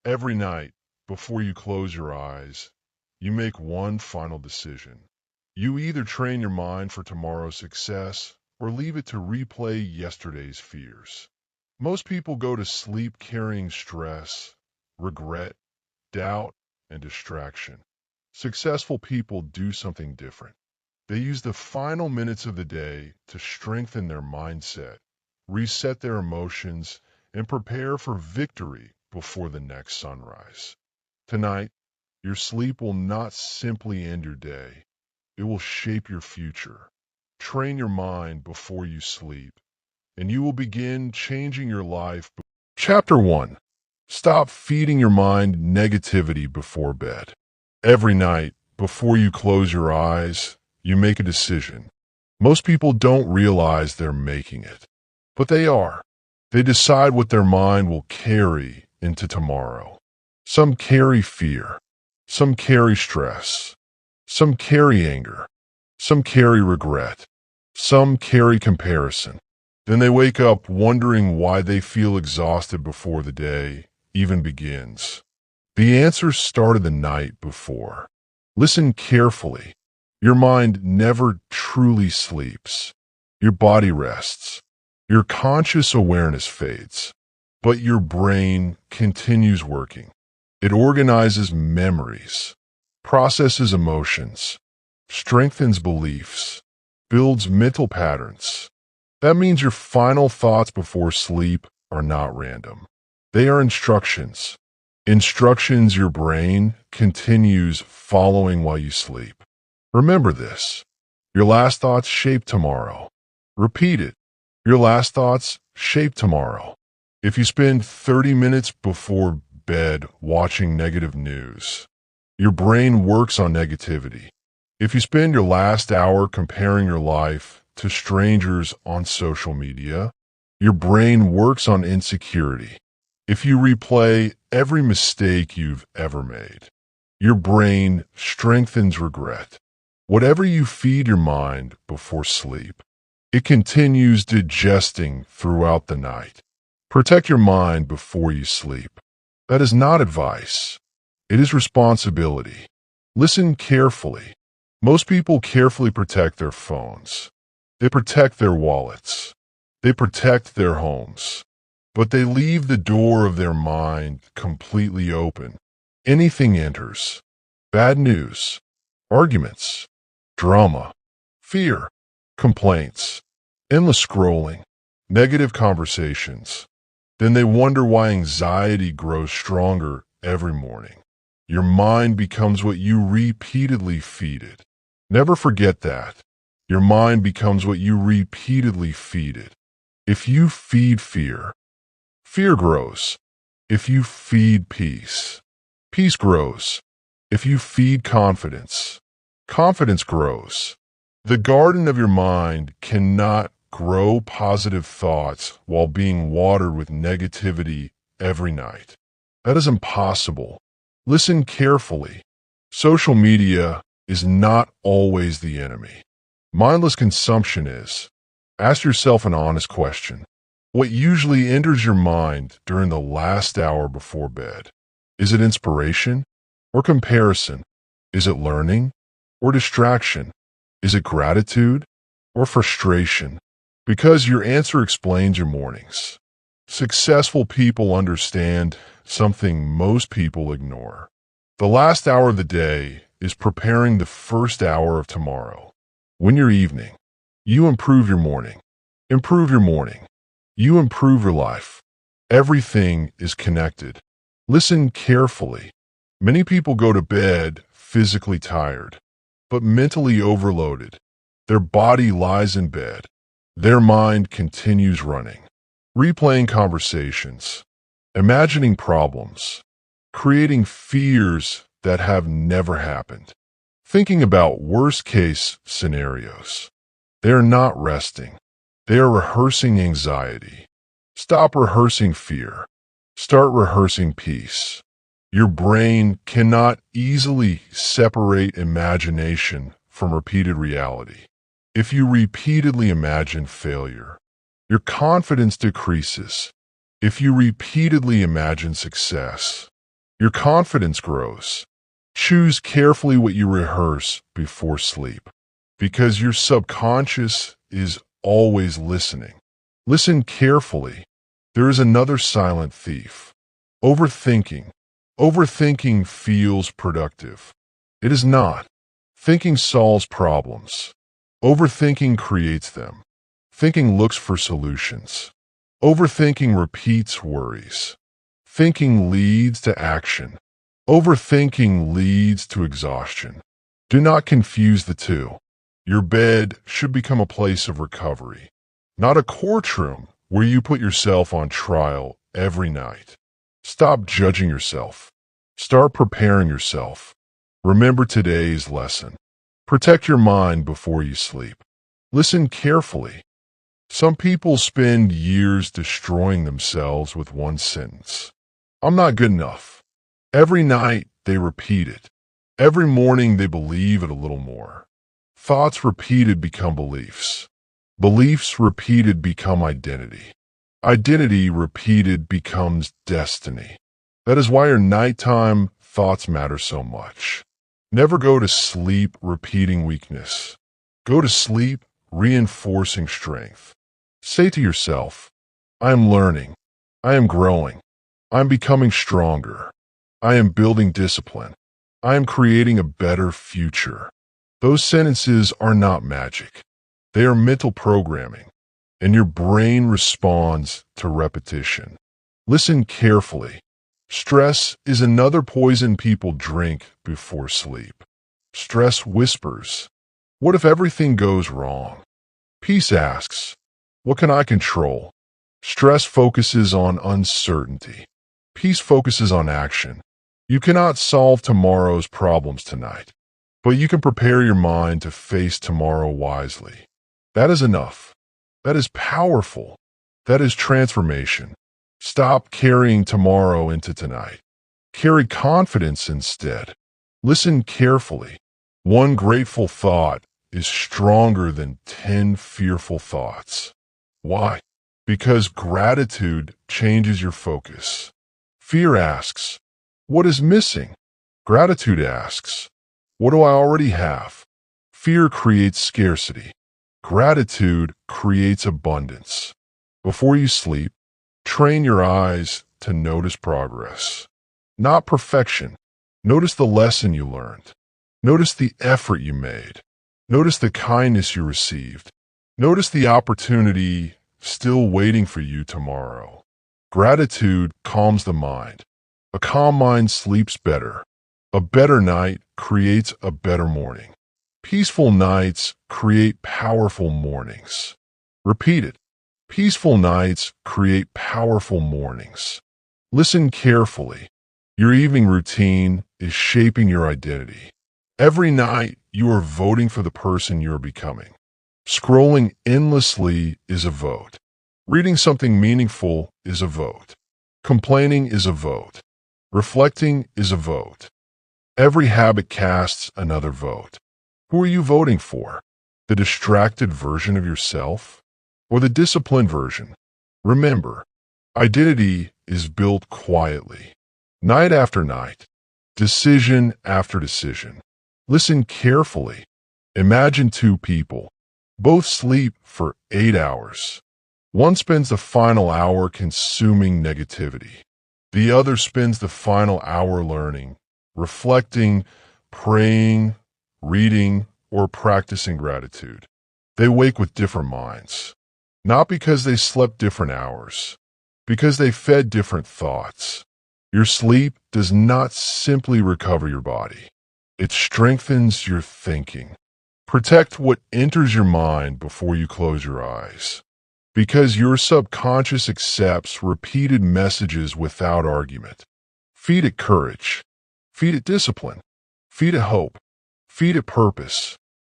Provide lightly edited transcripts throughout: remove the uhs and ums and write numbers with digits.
Every night, before you close your eyes, you make one final decision. You either train your mind for tomorrow's success or leave it to replay yesterday's fears. Most people go to sleep carrying stress, regret, doubt, and distraction. Successful people do something different. They use the final minutes of the day to strengthen their mindset, reset their emotions, and prepare for victory before the next sunrise. Tonight, your sleep will not simply end your day. It will shape your future. Train your mind before you sleep, and you will begin changing your life. Chapter 1. Stop feeding your mind negativity before bed. Every night, before you close your eyes, you make a decision. Most people don't realize they're making it, but they are. They decide what their mind will carry into tomorrow. Some carry fear. Some carry stress. Some carry anger. Some carry regret. Some carry comparison. Then they wake up wondering why they feel exhausted before the day even begins. The answers started the night before. Listen carefully. Your mind never truly sleeps. Your body rests. Your conscious awareness fades. But your brain continues working. It organizes memories, processes emotions, strengthens beliefs, builds mental patterns. That means your final thoughts before sleep are not random. They are instructions. Instructions your brain continues following while you sleep. Remember this. Your last thoughts shape tomorrow. Repeat it. Your last thoughts shape tomorrow. If you spend 30 minutes before bed watching negative news, your brain works on negativity. If you spend your last hour comparing your life to strangers on social media, your brain works on insecurity. If you replay every mistake you've ever made, your brain strengthens regret. Whatever you feed your mind before sleep, it continues digesting throughout the night. Protect your mind before you sleep. That is not advice. It is responsibility. Listen carefully. Most people carefully protect their phones. They protect their wallets. They protect their homes. But they leave the door of their mind completely open. Anything enters. Bad news, arguments, drama, fear, complaints, endless scrolling, negative conversations. Then they wonder why anxiety grows stronger every morning. Your mind becomes what you repeatedly feed it. Never forget that. Your mind becomes what you repeatedly feed it. If you feed fear, fear grows. If you feed peace, peace grows. If you feed confidence, confidence grows. The garden of your mind cannot grow positive thoughts while being watered with negativity every night. That is impossible. Listen carefully. Social media is not always the enemy. Mindless consumption is. Ask yourself an honest question. What usually enters your mind during the last hour before bed? Is it inspiration or comparison? Is it learning or distraction? Is it gratitude or frustration? Because your answer explains your mornings. Successful people understand something most people ignore. The last hour of the day is preparing the first hour of tomorrow. When your evening, you improve your morning. Improve your morning. You improve your life. Everything is connected. Listen carefully. Many people go to bed physically tired, but mentally overloaded. Their body lies in bed. Their mind continues running, replaying conversations, imagining problems, creating fears that have never happened, thinking about worst-case scenarios. They are not resting. They are rehearsing anxiety. Stop rehearsing fear. Start rehearsing peace. Your brain cannot easily separate imagination from repeated reality. If you repeatedly imagine failure, your confidence decreases. If you repeatedly imagine success, Your confidence grows. Choose carefully what you rehearse before sleep, because your subconscious is always listening. Listen carefully. There is another silent thief. Overthinking. Overthinking feels productive. It is not. Thinking solves problems. Overthinking creates them. Thinking looks for solutions. Overthinking repeats worries. Thinking leads to action. Overthinking leads to exhaustion. Do not confuse the two. Your bed should become a place of recovery, not a courtroom where you put yourself on trial every night. Stop judging yourself. Start preparing yourself. Remember today's lesson. Protect your mind before you sleep. Listen carefully. Some people spend years destroying themselves with one sentence. I'm not good enough. Every night they repeat it. Every morning they believe it a little more. Thoughts repeated become beliefs. Beliefs repeated become identity. Identity repeated becomes destiny. That is why your nighttime thoughts matter so much. Never go to sleep repeating weakness. Go to sleep reinforcing strength. Say to yourself, I am learning. I am growing. I am becoming stronger. I am building discipline. I am creating a better future. Those sentences are not magic. They are mental programming, and your brain responds to repetition. Listen carefully. Stress is another poison people drink before sleep. Stress whispers, what if everything goes wrong? Peace asks, what can I control? Stress focuses on uncertainty. Peace focuses on action. You cannot solve tomorrow's problems tonight, but you can prepare your mind to face tomorrow wisely. That is enough. That is powerful. That is transformation. Stop carrying tomorrow into tonight. Carry confidence instead. Listen carefully. One grateful thought is stronger than 10 fearful thoughts. Why? Because gratitude changes your focus. Fear asks, what is missing? Gratitude asks, what do I already have? Fear creates scarcity. Gratitude creates abundance. Before you sleep, train your eyes to notice progress. Not perfection. Notice the lesson you learned. Notice the effort you made. Notice the kindness you received. Notice the opportunity still waiting for you tomorrow. Gratitude calms the mind. A calm mind sleeps better. A better night creates a better morning. Peaceful nights create powerful mornings. Repeat it. Peaceful nights create powerful mornings. Listen carefully. Your evening routine is shaping your identity. Every night, you are voting for the person you are becoming. Scrolling endlessly is a vote. Reading something meaningful is a vote. Complaining is a vote. Reflecting is a vote. Every habit casts another vote. Who are you voting for? The distracted version of yourself or the disciplined version? Remember, identity is built quietly, night after night, decision after decision. Listen carefully. Imagine two people. Both sleep for 8 hours. One spends the final hour consuming negativity. The other spends the final hour learning, reflecting, praying, reading, or practicing gratitude. They wake with different minds. Not because they slept different hours, because they fed different thoughts. Your sleep does not simply recover your body. It strengthens your thinking. Protect what enters your mind before you close your eyes, because your subconscious accepts repeated messages without argument. Feed it courage. Feed it discipline. Feed it hope. Feed it purpose.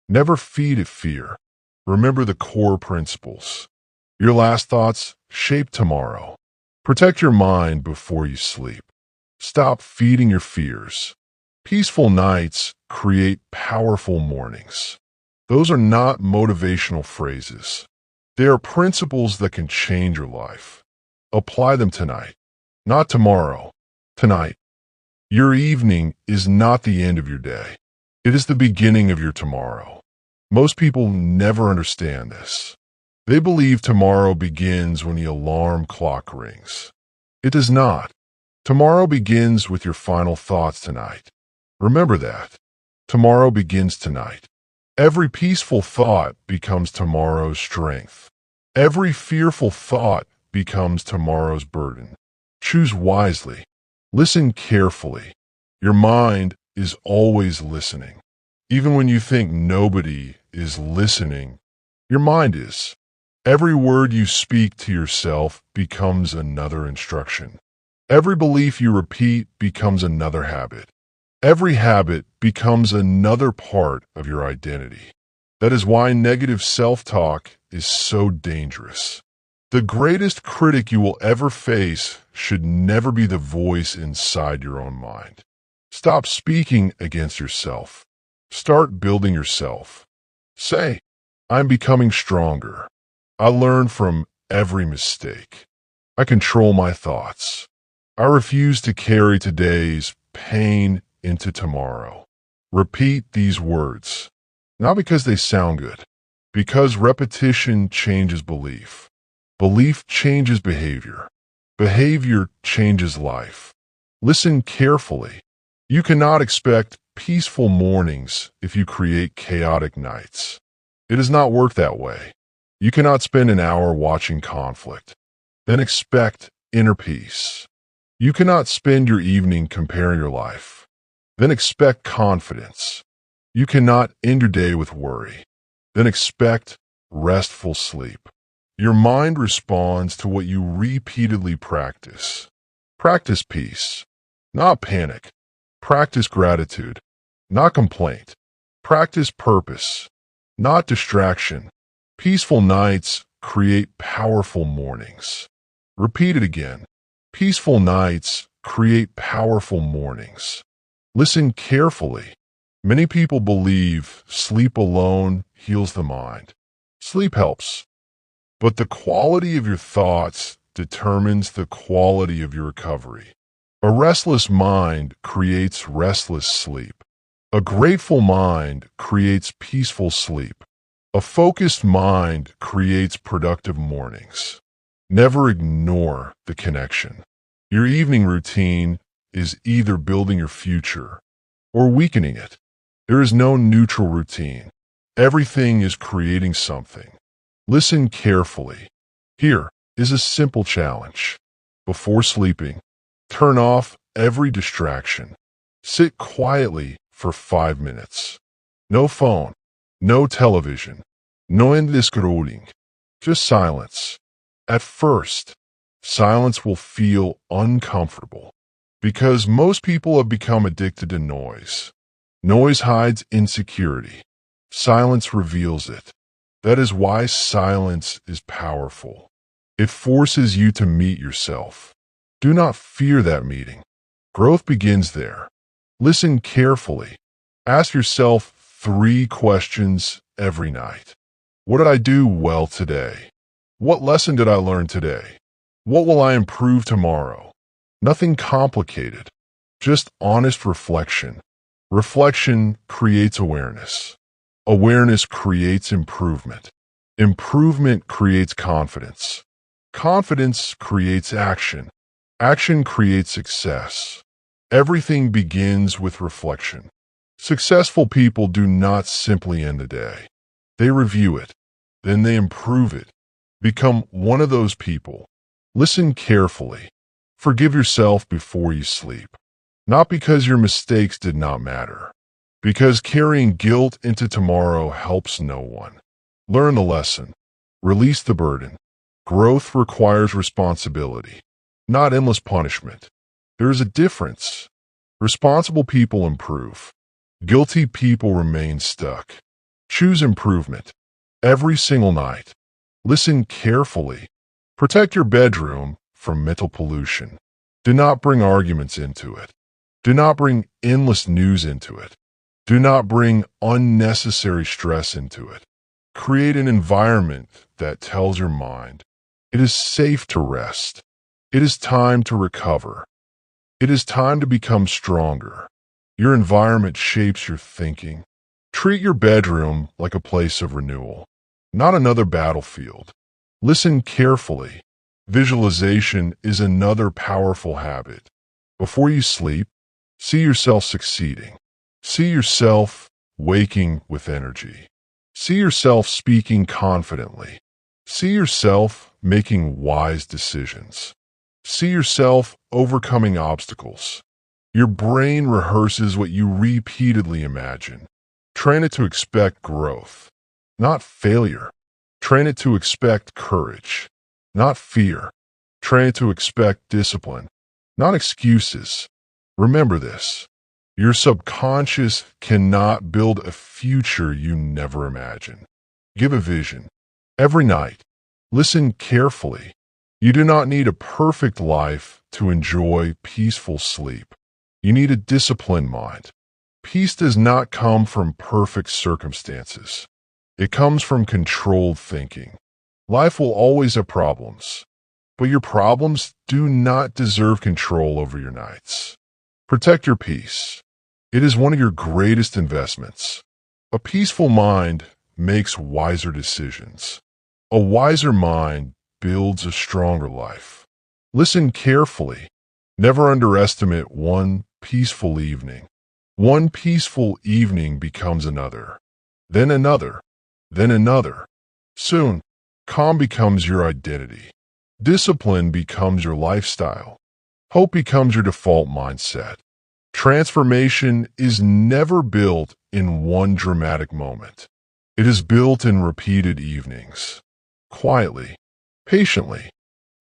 Never feed it fear. Remember the core principles. Your last thoughts shape tomorrow. Protect your mind before you sleep. Stop feeding your fears. Peaceful nights create powerful mornings. Those are not motivational phrases. They are principles that can change your life. Apply them tonight, not tomorrow, tonight. Your evening is not the end of your day. It is the beginning of your tomorrow. Most people never understand this. They believe tomorrow begins when the alarm clock rings. It does not. Tomorrow begins with your final thoughts tonight. Remember that. Tomorrow begins tonight. Every peaceful thought becomes tomorrow's strength. Every fearful thought becomes tomorrow's burden. Choose wisely. Listen carefully. Your mind is always listening. Even when you think nobody is listening, your mind is. Every word you speak to yourself becomes another instruction. Every belief you repeat becomes another habit. Every habit becomes another part of your identity. That is why negative self-talk is so dangerous. The greatest critic you will ever face should never be the voice inside your own mind. Stop speaking against yourself. Start building yourself. Say, I'm becoming stronger. I learn from every mistake. I control my thoughts. I refuse to carry today's pain into tomorrow. Repeat these words, not because they sound good, because repetition changes belief. Belief changes behavior. Behavior changes life. Listen carefully. You cannot expect peaceful mornings if you create chaotic nights. It does not work that way. You cannot spend an hour watching conflict, then expect inner peace. You cannot spend your evening comparing your life, then expect confidence. You cannot end your day with worry, then expect restful sleep. Your mind responds to what you repeatedly practice. Practice peace, not panic. Practice gratitude, not complaint. Practice purpose, not distraction. Peaceful nights create powerful mornings. Repeat it again. Peaceful nights create powerful mornings. Listen carefully. Many people believe sleep alone heals the mind. Sleep helps, but the quality of your thoughts determines the quality of your recovery. A restless mind creates restless sleep. A grateful mind creates peaceful sleep. A focused mind creates productive mornings. Never ignore the connection. Your evening routine is either building your future or weakening it. There is no neutral routine. Everything is creating something. Listen carefully. Here is a simple challenge. Before sleeping, turn off every distraction. Sit quietly for 5 minutes. No phone, no television, no endless scrolling, just silence. At first, silence will feel uncomfortable because most people have become addicted to noise. Noise hides insecurity. Silence reveals it. That is why silence is powerful. It forces you to meet yourself. Do not fear that meeting. Growth begins there. Listen carefully. Ask yourself 3 questions every night. What did I do well today? What lesson did I learn today? What will I improve tomorrow? Nothing complicated, just honest reflection. Reflection creates awareness. Awareness creates improvement. Improvement creates confidence. Confidence creates action. Action creates success. Everything begins with reflection. Successful people do not simply end the day. They review it. Then they improve it. Become one of those people. Listen carefully. Forgive yourself before you sleep. Not because your mistakes did not matter. Because carrying guilt into tomorrow helps no one. Learn the lesson. Release the burden. Growth requires responsibility, not endless punishment. There is a difference. Responsible people improve. Guilty people remain stuck. Choose improvement. Every single night. Listen carefully. Protect your bedroom from mental pollution. Do not bring arguments into it. Do not bring endless news into it. Do not bring unnecessary stress into it. Create an environment that tells your mind it is safe to rest. It is time to recover. It is time to become stronger. Your environment shapes your thinking. Treat your bedroom like a place of renewal, not another battlefield. Listen carefully. Visualization is another powerful habit. Before you sleep, see yourself succeeding. See yourself waking with energy. See yourself speaking confidently. See yourself making wise decisions. See yourself overcoming obstacles. Your brain rehearses what you repeatedly imagine. Train it to expect growth, not failure. Train it to expect courage, not fear. Train it to expect discipline, not excuses. Remember this. Your subconscious cannot build a future you never imagined. Give a vision. Every night, listen carefully. You do not need a perfect life to enjoy peaceful sleep. You need a disciplined mind. Peace does not come from perfect circumstances. It comes from controlled thinking. Life will always have problems, but your problems do not deserve control over your nights. Protect your peace. It is one of your greatest investments. A peaceful mind makes wiser decisions. A wiser mind builds a stronger life. Listen carefully. Never underestimate one peaceful evening. One peaceful evening becomes another, then another, then another. Soon, calm becomes your identity. Discipline becomes your lifestyle. Hope becomes your default mindset. Transformation is never built in one dramatic moment. It is built in repeated evenings. Quietly, patiently,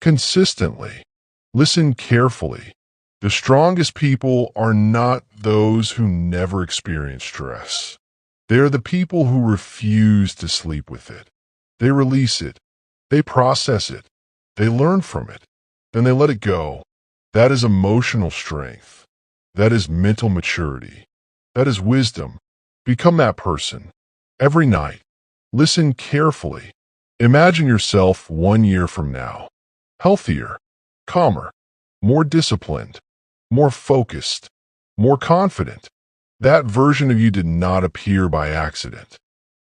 consistently. Listen carefully. The strongest people are not those who never experience stress. They are the people who refuse to sleep with it. They release it. They process it. They learn from it. Then they let it go. That is emotional strength. That is mental maturity. That is wisdom. Become that person. Every night, listen carefully. Imagine yourself 1 year from now. Healthier, calmer, more disciplined, more focused, more confident. That version of you did not appear by accident.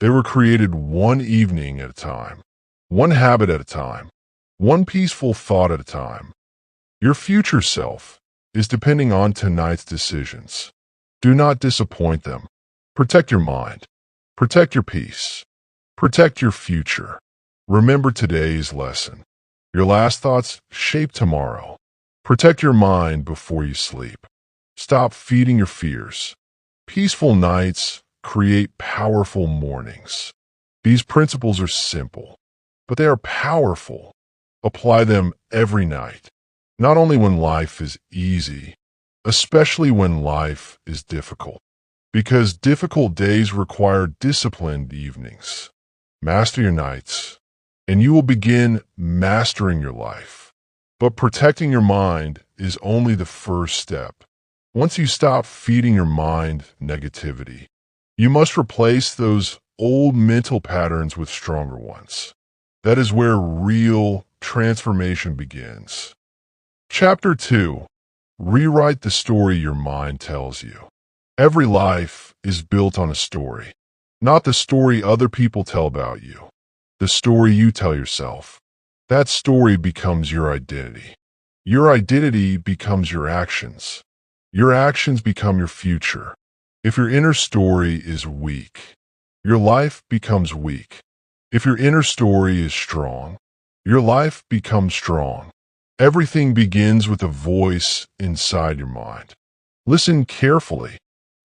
They were created one evening at a time, one habit at a time, one peaceful thought at a time. Your future self is depending on tonight's decisions. Do not disappoint them. Protect your mind. Protect your peace. Protect your future. Remember today's lesson. Your last thoughts shape tomorrow. Protect your mind before you sleep. Stop feeding your fears. Peaceful nights create powerful mornings. These principles are simple, but they are powerful. Apply them every night, not only when life is easy, especially when life is difficult, because difficult days require disciplined evenings. Master your nights, and you will begin mastering your life. But protecting your mind is only the first step. Once you stop feeding your mind negativity, you must replace those old mental patterns with stronger ones. That is where real transformation begins. Chapter 2. Rewrite the story your mind tells you. Every life is built on a story, not the story other people tell about you, the story you tell yourself. That story becomes your identity. Your identity becomes your actions. Your actions become your future. If your inner story is weak, your life becomes weak. If your inner story is strong, your life becomes strong. Everything begins with a voice inside your mind. Listen carefully.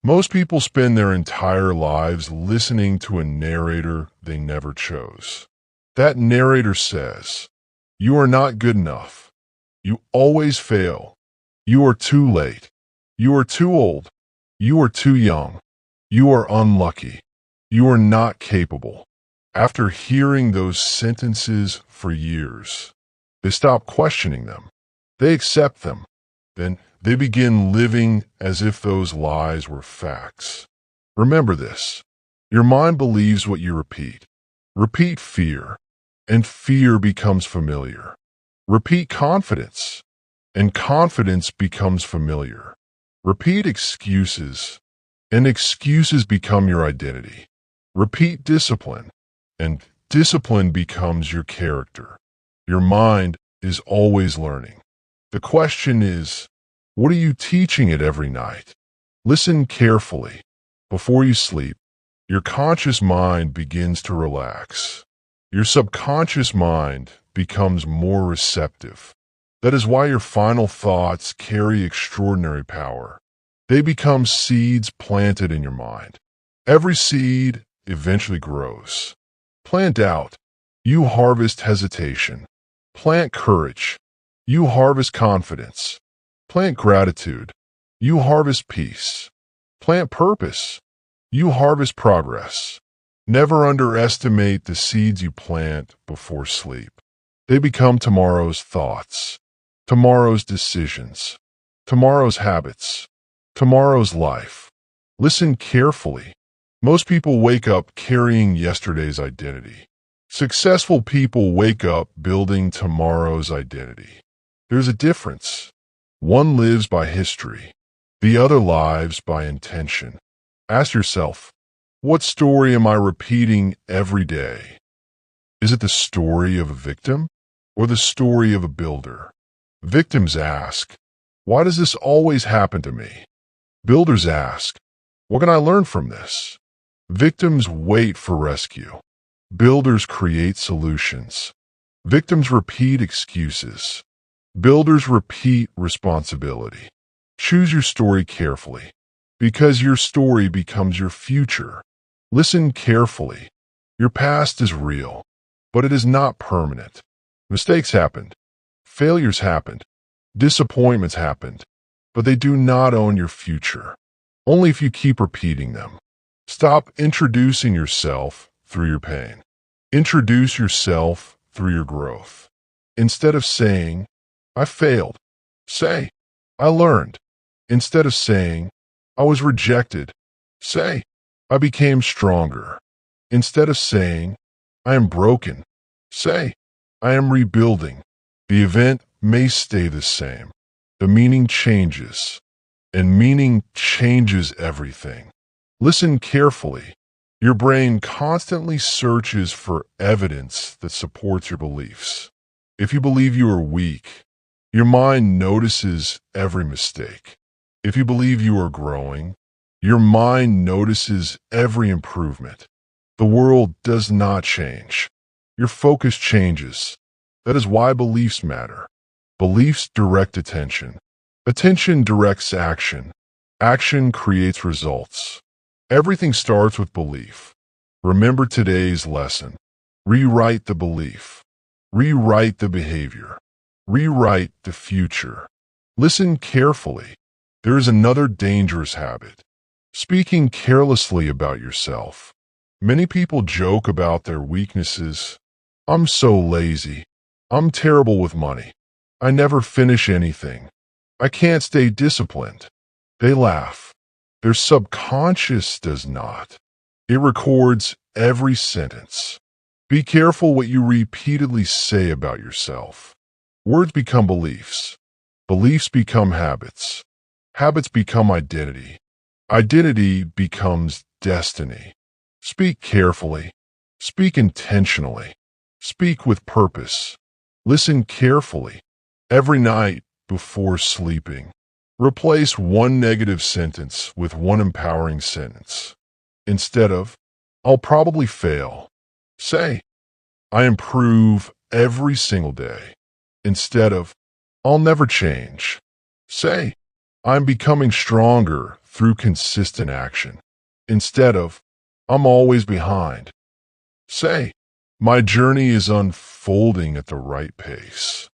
Most people spend their entire lives listening to a narrator they never chose. That narrator says, "You are not good enough. You always fail. You are too late. You are too old. You are too young. You are unlucky. You are not capable." After hearing those sentences for years, they stop questioning them. They accept them. Then they begin living as if those lies were facts. Remember this. Your mind believes what you repeat. Repeat fear, and fear becomes familiar. Repeat confidence, and confidence becomes familiar. Repeat excuses, and excuses become your identity. Repeat discipline, and discipline becomes your character. Your mind is always learning. The question is, what are you teaching it every night? Listen carefully. Before you sleep, your conscious mind begins to relax. Your subconscious mind becomes more receptive. That is why your final thoughts carry extraordinary power. They become seeds planted in your mind. Every seed eventually grows. Plant doubt, you harvest hesitation. Plant courage, you harvest confidence. Plant gratitude, you harvest peace. Plant purpose, you harvest progress. Never underestimate the seeds you plant before sleep. They become tomorrow's thoughts, tomorrow's decisions, tomorrow's habits, tomorrow's life. Listen carefully. Most people wake up carrying yesterday's identity. Successful people wake up building tomorrow's identity. There's a difference. One lives by history. The other lives by intention. Ask yourself, what story am I repeating every day? Is it the story of a victim or the story of a builder? Victims ask, why does this always happen to me? Builders ask, what can I learn from this? Victims wait for rescue. Builders create solutions. Victims repeat excuses. Builders repeat responsibility. Choose your story carefully, because your story becomes your future. Listen carefully. Your past is real, but it is not permanent. Mistakes happened. Failures happened. Disappointments happened, but they do not own your future. Only if you keep repeating them. Stop introducing yourself through your pain. Introduce yourself through your growth. Instead of saying, I failed, say, I learned. Instead of saying, I was rejected, say, I became stronger. Instead of saying, I am broken, say, I am rebuilding. The event may stay the same. The meaning changes, and meaning changes everything. Listen carefully. Your brain constantly searches for evidence that supports your beliefs. If you believe you are weak, your mind notices every mistake. If you believe you are growing, your mind notices every improvement. The world does not change. Your focus changes. That is why beliefs matter. Beliefs direct attention. Attention directs action. Action creates results. Everything starts with belief. Remember today's lesson. Rewrite the belief. Rewrite the behavior. Rewrite the future. Listen carefully. There is another dangerous habit. Speaking carelessly about yourself. Many people joke about their weaknesses. I'm so lazy. I'm terrible with money. I never finish anything. I can't stay disciplined. They laugh. Their subconscious does not. It records every sentence. Be careful what you repeatedly say about yourself. Words become beliefs. Beliefs become habits. Habits become identity. Identity becomes destiny. Speak carefully. Speak intentionally. Speak with purpose. Listen carefully. Every night before sleeping, replace one negative sentence with one empowering sentence. Instead of, I'll probably fail, say, I improve every single day. Instead of, I'll never change, say, I'm becoming stronger through consistent action. Instead of, I'm always behind, say, my journey is unfolding at the right pace.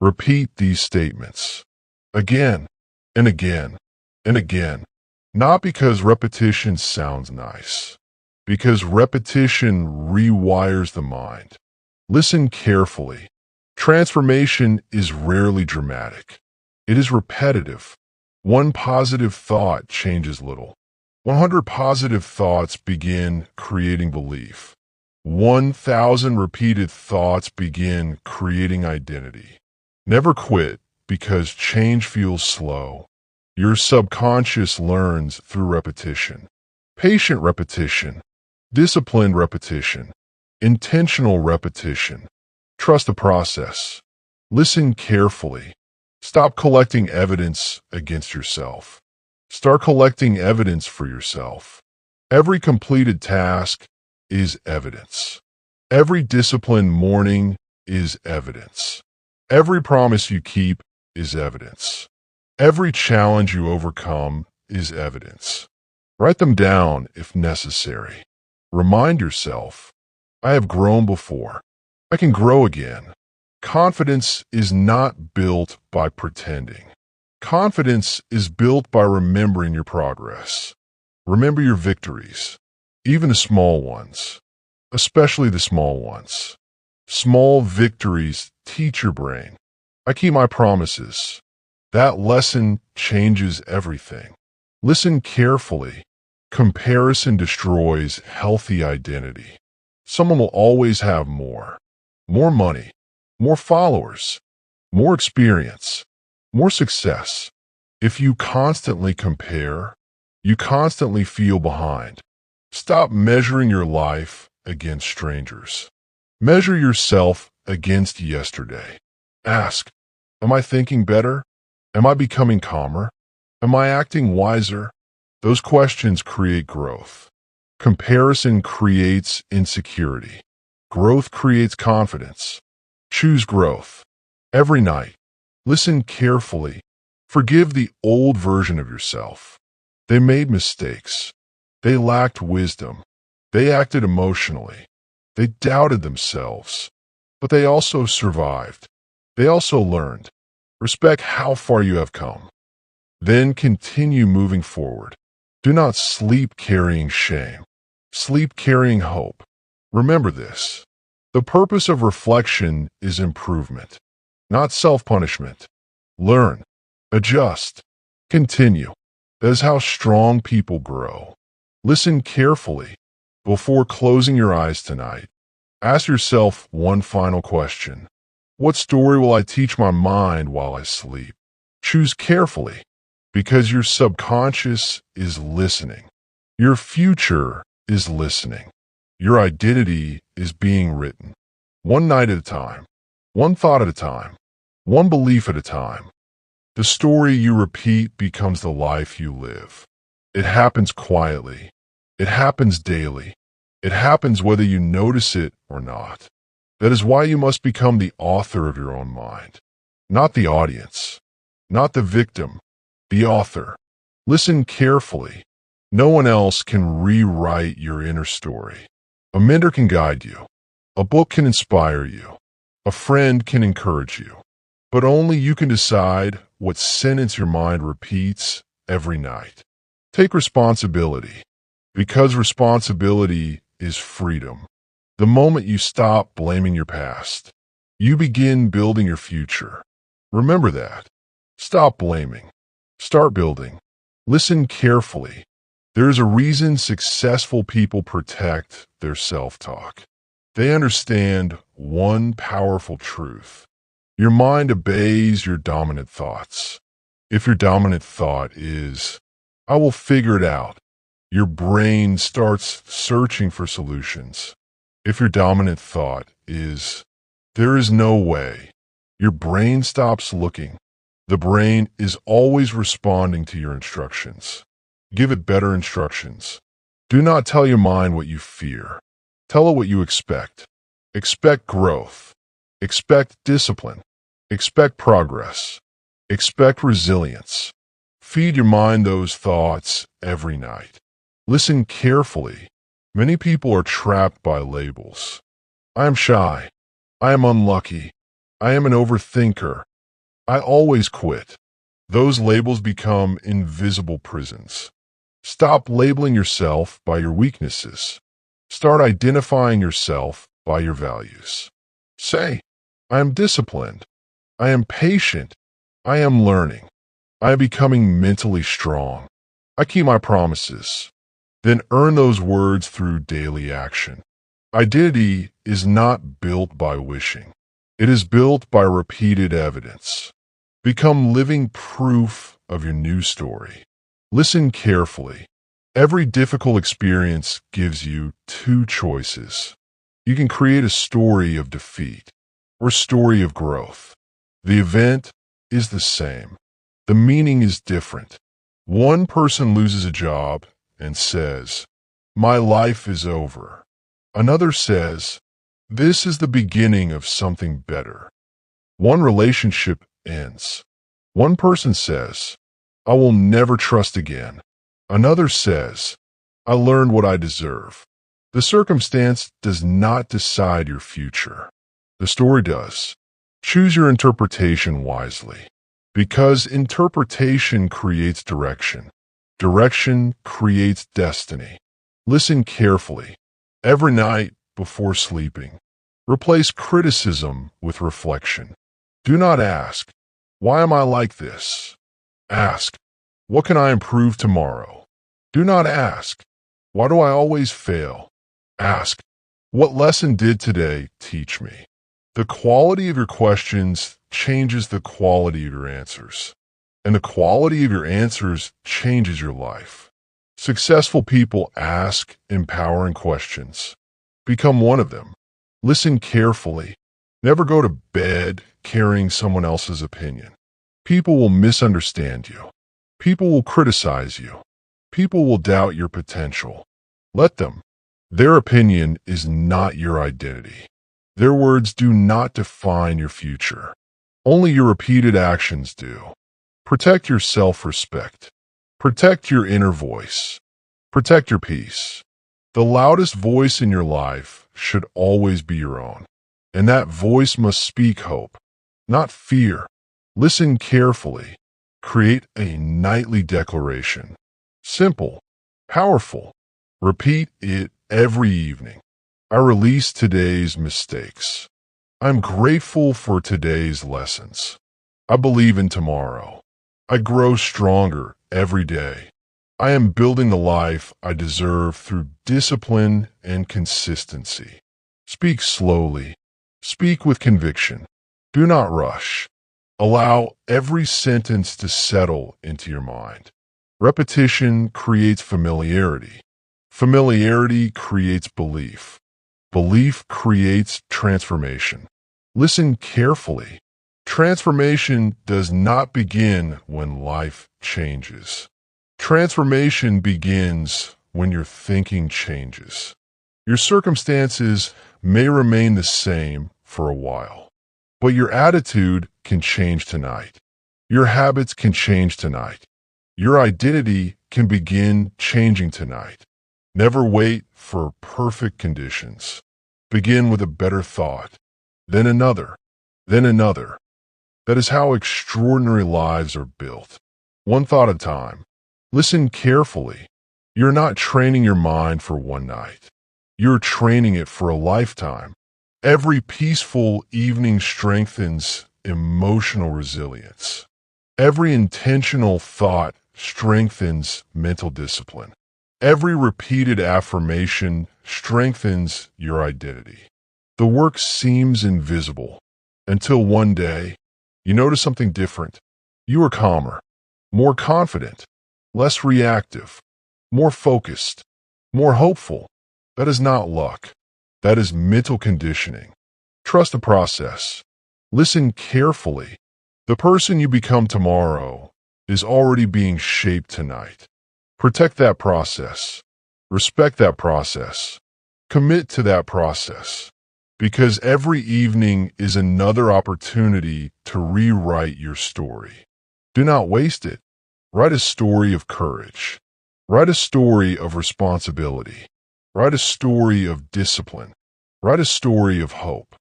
Repeat these statements again and again and again, not because repetition sounds nice, because repetition rewires the mind. Listen carefully. Transformation is rarely dramatic. It is repetitive. One positive thought changes little. 100 positive thoughts begin creating belief. 1,000 repeated thoughts begin creating identity. Never quit because change feels slow. Your subconscious learns through repetition. Patient repetition, disciplined repetition, intentional repetition. Trust the process. Listen carefully. Stop collecting evidence against yourself. Start collecting evidence for yourself. Every completed task is evidence. Every disciplined morning is evidence. Every promise you keep is evidence. Every challenge you overcome is evidence. Write them down if necessary. Remind yourself, I have grown before. I can grow again. Confidence is not built by pretending. Confidence is built by remembering your progress. Remember your victories, even the small ones, especially the small ones. Small victories teach your brain. I keep my promises. That lesson changes everything. Listen carefully. Comparison destroys healthy identity. Someone will always have more. More money, more followers, more experience, more success. If you constantly compare, you constantly feel behind. Stop measuring your life against strangers. Measure yourself against yesterday. Ask, am I thinking better? Am I becoming calmer? Am I acting wiser? Those questions create growth. Comparison creates insecurity. Growth creates confidence. Choose growth. Every night, listen carefully. Forgive the old version of yourself. They made mistakes. They lacked wisdom. They acted emotionally. They doubted themselves. But they also survived. They also learned. Respect how far you have come. Then continue moving forward. Do not sleep carrying shame. Sleep carrying hope. Remember this. The purpose of reflection is improvement, not self-punishment. Learn. Adjust. Continue. That is how strong people grow. Listen carefully. Before closing your eyes tonight, ask yourself one final question. What story will I teach my mind while I sleep? Choose carefully, because your subconscious is listening. Your future is listening. Your identity is being written. One night at a time. One thought at a time. One belief at a time. The story you repeat becomes the life you live. It happens quietly. It happens daily. It happens whether you notice it or not. That is why you must become the author of your own mind. Not the audience. Not the victim. The author. Listen carefully. No one else can rewrite your inner story. A mentor can guide you. A book can inspire you. A friend can encourage you. But only you can decide what sentence your mind repeats every night. Take responsibility, because responsibility is freedom. The moment you stop blaming your past, you begin building your future. Remember that. Stop blaming. Start building. Listen carefully. There is a reason successful people protect their self-talk. They understand one powerful truth. Your mind obeys your dominant thoughts. If your dominant thought is, I will figure it out, your brain starts searching for solutions. If your dominant thought is, there is no way, your brain stops looking. The brain is always responding to your instructions. Give it better instructions. Do not tell your mind what you fear. Tell it what you expect. Expect growth. Expect discipline. Expect progress. Expect resilience. Feed your mind those thoughts every night. Listen carefully. Many people are trapped by labels. I am shy. I am unlucky. I am an overthinker. I always quit. Those labels become invisible prisons. Stop labeling yourself by your weaknesses. Start identifying yourself by your values. Say, I am disciplined. I am patient. I am learning. I am becoming mentally strong. I keep my promises. Then earn those words through daily action. Identity is not built by wishing. It is built by repeated evidence. Become living proof of your new story. Listen carefully. Every difficult experience gives you two choices. You can create a story of defeat or a story of growth. The event is the same. The meaning is different. One person loses a job and says, "My life is over." Another says, "This is the beginning of something better." One relationship ends. One person says, "I will never trust again." Another says, "I learned what I deserve." The circumstance does not decide your future. The story does. Choose your interpretation wisely, because interpretation creates direction. Direction creates destiny. Listen carefully. Every night before sleeping, replace criticism with reflection. Do not ask, "Why am I like this?" Ask, "What can I improve tomorrow?" Do not ask, "Why do I always fail?" Ask, "What lesson did today teach me?" The quality of your questions changes the quality of your answers, and the quality of your answers changes your life. Successful people ask empowering questions. Become one of them. Listen carefully. Never go to bed carrying someone else's opinion. People will misunderstand you. People will criticize you. People will doubt your potential. Let them. Their opinion is not your identity. Their words do not define your future. Only your repeated actions do. Protect your self-respect. Protect your inner voice. Protect your peace. The loudest voice in your life should always be your own. And that voice must speak hope, not fear. Listen carefully. Create a nightly declaration. Simple, powerful. Repeat it every evening. I release today's mistakes. I'm grateful for today's lessons. I believe in tomorrow. I grow stronger every day. I am building the life I deserve through discipline and consistency. Speak slowly. Speak with conviction. Do not rush. Allow every sentence to settle into your mind. Repetition creates familiarity. Familiarity creates belief. Belief creates transformation. Listen carefully. Transformation does not begin when life changes. Transformation begins when your thinking changes. Your circumstances may remain the same for a while, but your attitude can change tonight. Your habits can change tonight. Your identity can begin changing tonight. Never wait for perfect conditions. Begin with a better thought, then another, then another. That is how extraordinary lives are built. One thought at a time. Listen carefully. You're not training your mind for one night. You're training it for a lifetime. Every peaceful evening strengthens emotional resilience. Every intentional thought strengthens mental discipline. Every repeated affirmation strengthens your identity. The work seems invisible until one day you notice something different. You are calmer, more confident, less reactive, more focused, more hopeful. That is not luck. That is mental conditioning. Trust the process. Listen carefully. The person you become tomorrow is already being shaped tonight. Protect that process. Respect that process. Commit to that process. Because every evening is another opportunity to rewrite your story. Do not waste it. Write a story of courage. Write a story of responsibility. Write a story of discipline. Write a story of hope.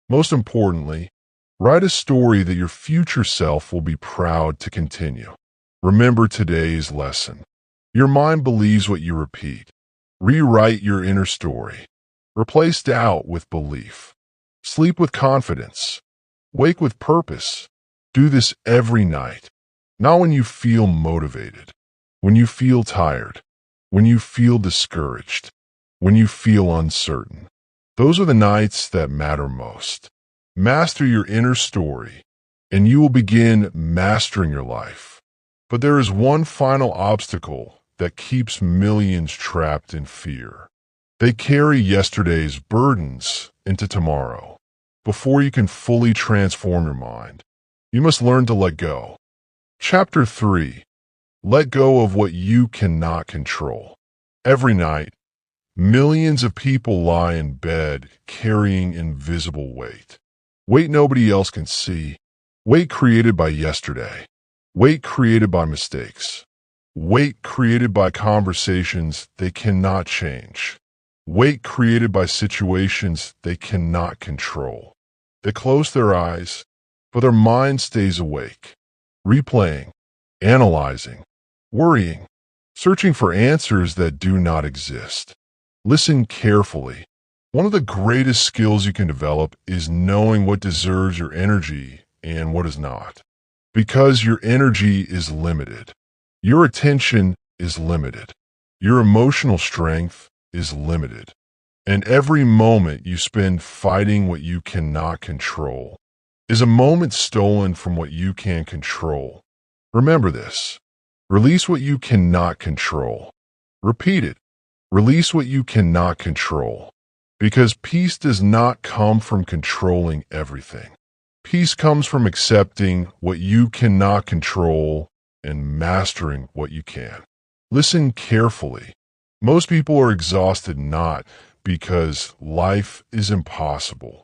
Most importantly, write a story that your future self will be proud to continue. Remember today's lesson. Your mind believes what you repeat. Rewrite your inner story. Replace doubt with belief. Sleep with confidence. Wake with purpose. Do this every night. Not when you feel motivated. When you feel tired. When you feel discouraged. When you feel uncertain. Those are the nights that matter most. Master your inner story. and you will begin mastering your life. But there is one final obstacle that keeps millions trapped in fear. They carry yesterday's burdens into tomorrow. Before you can fully transform your mind, you must learn to let go. Chapter 3. Let go of what you cannot control. Every night, millions of people lie in bed carrying invisible weight. Weight nobody else can see. Weight created by yesterday. Weight created by mistakes. Weight created by conversations they cannot change. Weight created by situations they cannot control. They close their eyes, but their mind stays awake, replaying, analyzing, worrying, searching for answers that do not exist. Listen carefully. One of the greatest skills you can develop is knowing what deserves your energy and what is not. Because your energy is limited. Your attention is limited. Your emotional strength is limited. And every moment you spend fighting what you cannot control is a moment stolen from what you can control. Remember this. Release what you cannot control. Repeat it. Release what you cannot control. Because peace does not come from controlling everything. Peace comes from accepting what you cannot control and mastering what you can. Listen carefully. Most people are exhausted not because life is impossible.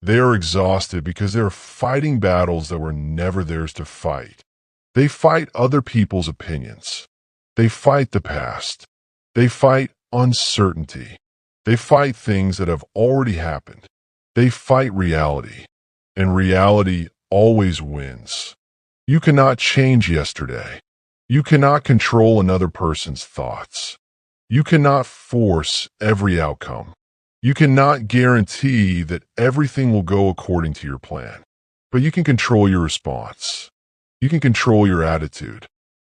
They are exhausted because they are fighting battles that were never theirs to fight. They fight other people's opinions. They fight the past. They fight uncertainty. They fight things that have already happened. They fight reality. And reality always wins. You cannot change yesterday. You cannot control another person's thoughts. You cannot force every outcome. You cannot guarantee that everything will go according to your plan. But you can control your response. You can control your attitude.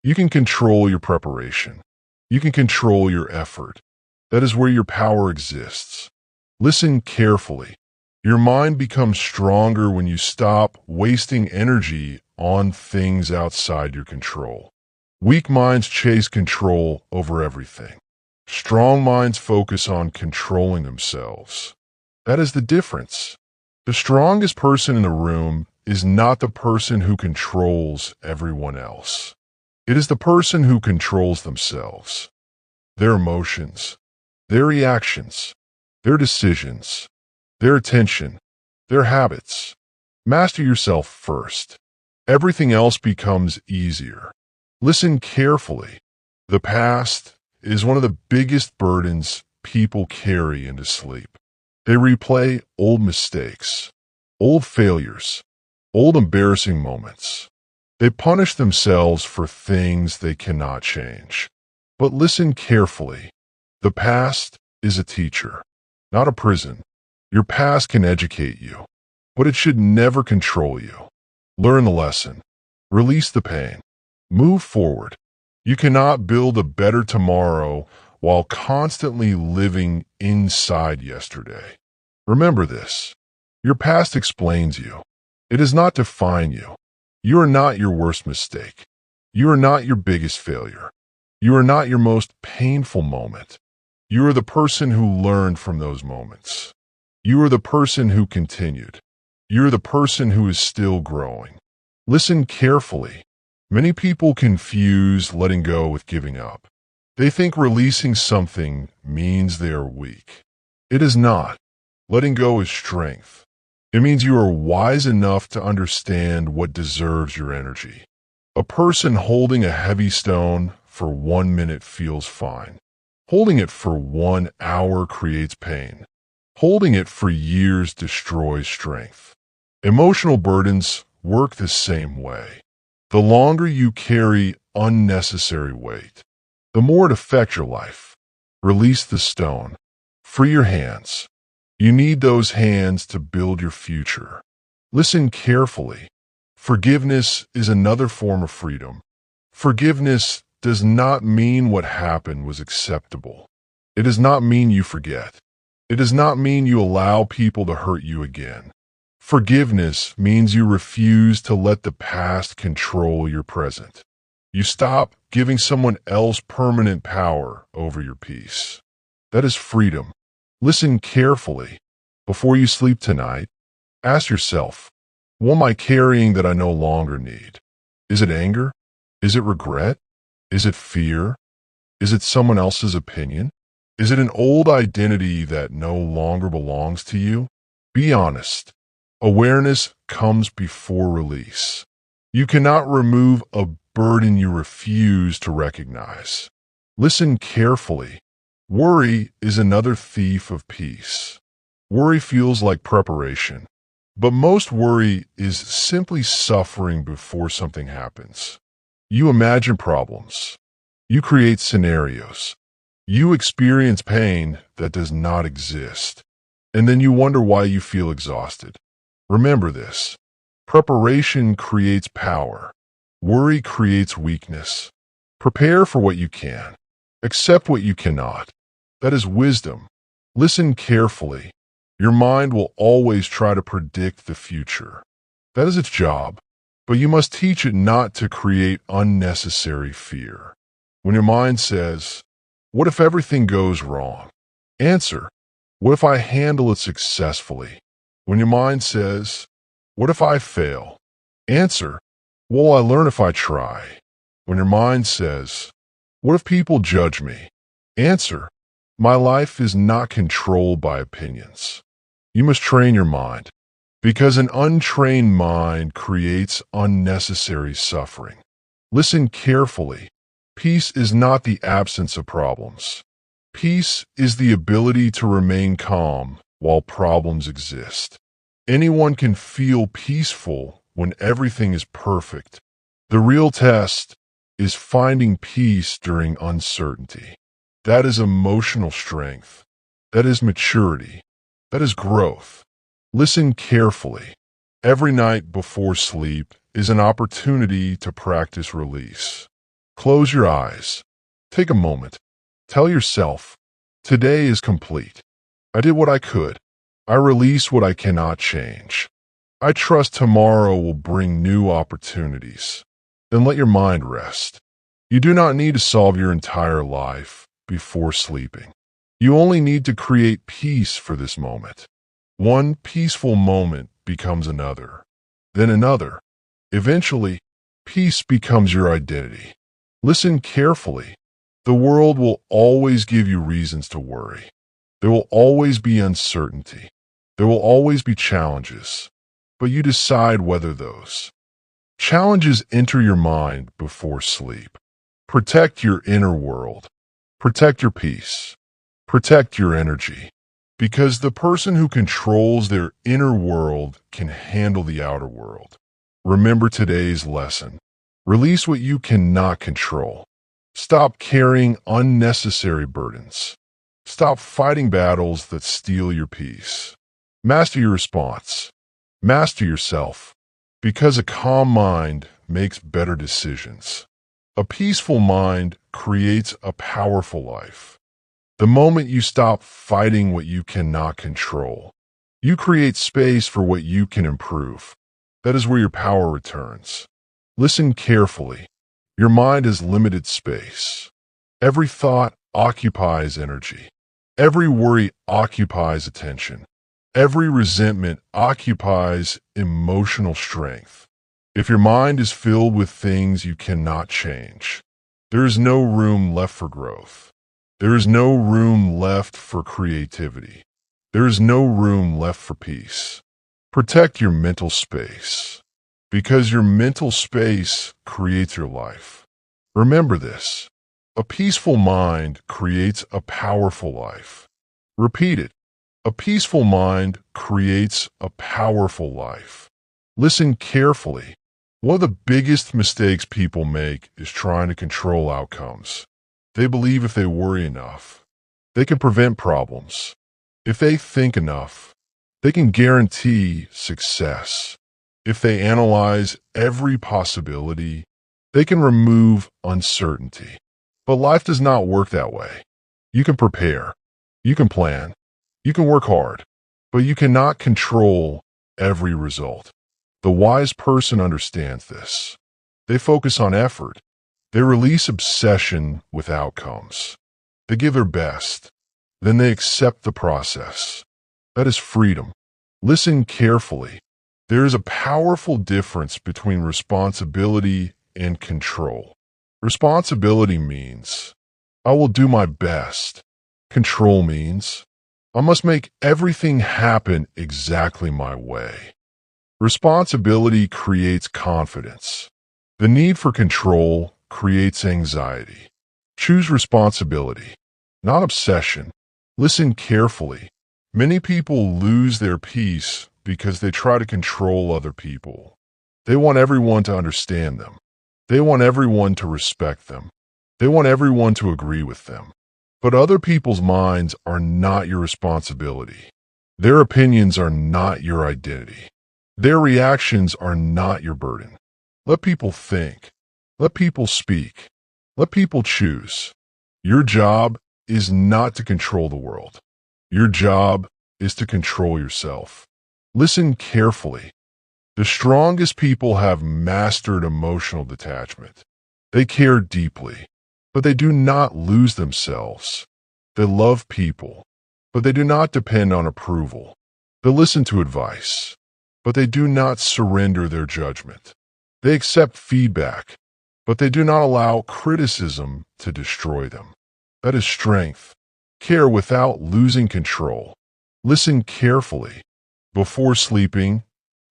You can control your preparation. You can control your effort. That is where your power exists. Listen carefully. Your mind becomes stronger when you stop wasting energy on things outside your control. Weak minds chase control over everything. Strong minds focus on controlling themselves. That is the difference. The strongest person in the room is not the person who controls everyone else. It is the person who controls themselves, their emotions, their reactions, their decisions, their attention, their habits. Master yourself first. Everything else becomes easier. Listen carefully. The past is one of the biggest burdens people carry into sleep. They replay old mistakes, old failures, old embarrassing moments. They punish themselves for things they cannot change. But listen carefully. The past is a teacher, not a prison. Your past can educate you, but it should never control you. Learn the lesson. Release the pain. Move forward. You cannot build a better tomorrow while constantly living inside yesterday. Remember this. Your past explains you. It does not define you. You are not your worst mistake. You are not your biggest failure. You are not your most painful moment. You are the person who learned from those moments. You are the person who continued. You are the person who is still growing. Listen carefully. Many people confuse letting go with giving up. They think releasing something means they are weak. It is not. Letting go is strength. It means you are wise enough to understand what deserves your energy. A person holding a heavy stone for 1 minute feels fine. Holding it for 1 hour creates pain. Holding it for years destroys strength. Emotional burdens work the same way. The longer you carry unnecessary weight, the more it affects your life. Release the stone. Free your hands. You need those hands to build your future. Listen carefully. Forgiveness is another form of freedom. Forgiveness does not mean what happened was acceptable. It does not mean you forget. It does not mean you allow people to hurt you again. Forgiveness means you refuse to let the past control your present. You stop giving someone else permanent power over your peace. That is freedom. Listen carefully. Before you sleep tonight, ask yourself, what am I carrying that I no longer need? Is it anger? Is it regret? Is it fear? Is it someone else's opinion? Is it an old identity that no longer belongs to you? Be honest. Awareness comes before release. You cannot remove a burden you refuse to recognize. Listen carefully. Worry is another thief of peace. Worry feels like preparation, but most worry is simply suffering before something happens. You imagine problems. You create scenarios. You experience pain that does not exist, and then you wonder why you feel exhausted. Remember this. Preparation creates power. Worry creates weakness. Prepare for what you can. Accept what you cannot. That is wisdom. Listen carefully. Your mind will always try to predict the future. That is its job, but you must teach it not to create unnecessary fear. When your mind says, "What if everything goes wrong?" Answer, "What if I handle it successfully?" When your mind says, "What if I fail?" Answer, "What will I learn if I try?" When your mind says, "What if people judge me?" Answer, "My life is not controlled by opinions." You must train your mind, because an untrained mind creates unnecessary suffering. Listen carefully. Peace is not the absence of problems. Peace is the ability to remain calm while problems exist. Anyone can feel peaceful when everything is perfect. The real test is finding peace during uncertainty. That is emotional strength. That is maturity. That is growth. Listen carefully. Every night before sleep is an opportunity to practice release. Close your eyes. Take a moment. Tell yourself, today is complete. I did what I could. I release what I cannot change. I trust tomorrow will bring new opportunities. Then let your mind rest. You do not need to solve your entire life before sleeping. You only need to create peace for this moment. One peaceful moment becomes another, then another. Eventually, peace becomes your identity. Listen carefully. The world will always give you reasons to worry. There will always be uncertainty. There will always be challenges, but you decide whether those challenges enter your mind before sleep. Protect your inner world. Protect your peace. Protect your energy. Because the person who controls their inner world can handle the outer world. Remember today's lesson. Release what you cannot control. Stop carrying unnecessary burdens. Stop fighting battles that steal your peace. Master your response. Master yourself. Because a calm mind makes better decisions. A peaceful mind creates a powerful life. The moment you stop fighting what you cannot control, you create space for what you can improve. That is where your power returns. Listen carefully. Your mind has limited space. Every thought occupies energy. Every worry occupies attention. Every resentment occupies emotional strength. If your mind is filled with things you cannot change, there is no room left for growth. There is no room left for creativity. There is no room left for peace. Protect your mental space, because your mental space creates your life. Remember this. A peaceful mind creates a powerful life. Repeat it. A peaceful mind creates a powerful life. Listen carefully. One of the biggest mistakes people make is trying to control outcomes. They believe if they worry enough, they can prevent problems. If they think enough, they can guarantee success. If they analyze every possibility, they can remove uncertainty. But life does not work that way. You can prepare. You can plan. You can work hard. But you cannot control every result. The wise person understands this. They focus on effort. They release obsession with outcomes. They give their best. Then they accept the process. That is freedom. Listen carefully. There is a powerful difference between responsibility and control. Responsibility means, I will do my best. Control means, I must make everything happen exactly my way. Responsibility creates confidence. The need for control creates anxiety. Choose responsibility, not obsession. Listen carefully. Many people lose their peace because they try to control other people. They want everyone to understand them. They want everyone to respect them. They want everyone to agree with them. But other people's minds are not your responsibility. Their opinions are not your identity. Their reactions are not your burden. Let people think. Let people speak. Let people choose. Your job is not to control the world. Your job is to control yourself. Listen carefully. The strongest people have mastered emotional detachment. They care deeply, but they do not lose themselves. They love people, but they do not depend on approval. They listen to advice, but they do not surrender their judgment. They accept feedback, but they do not allow criticism to destroy them. That is strength. Care without losing control. Listen carefully. Before sleeping,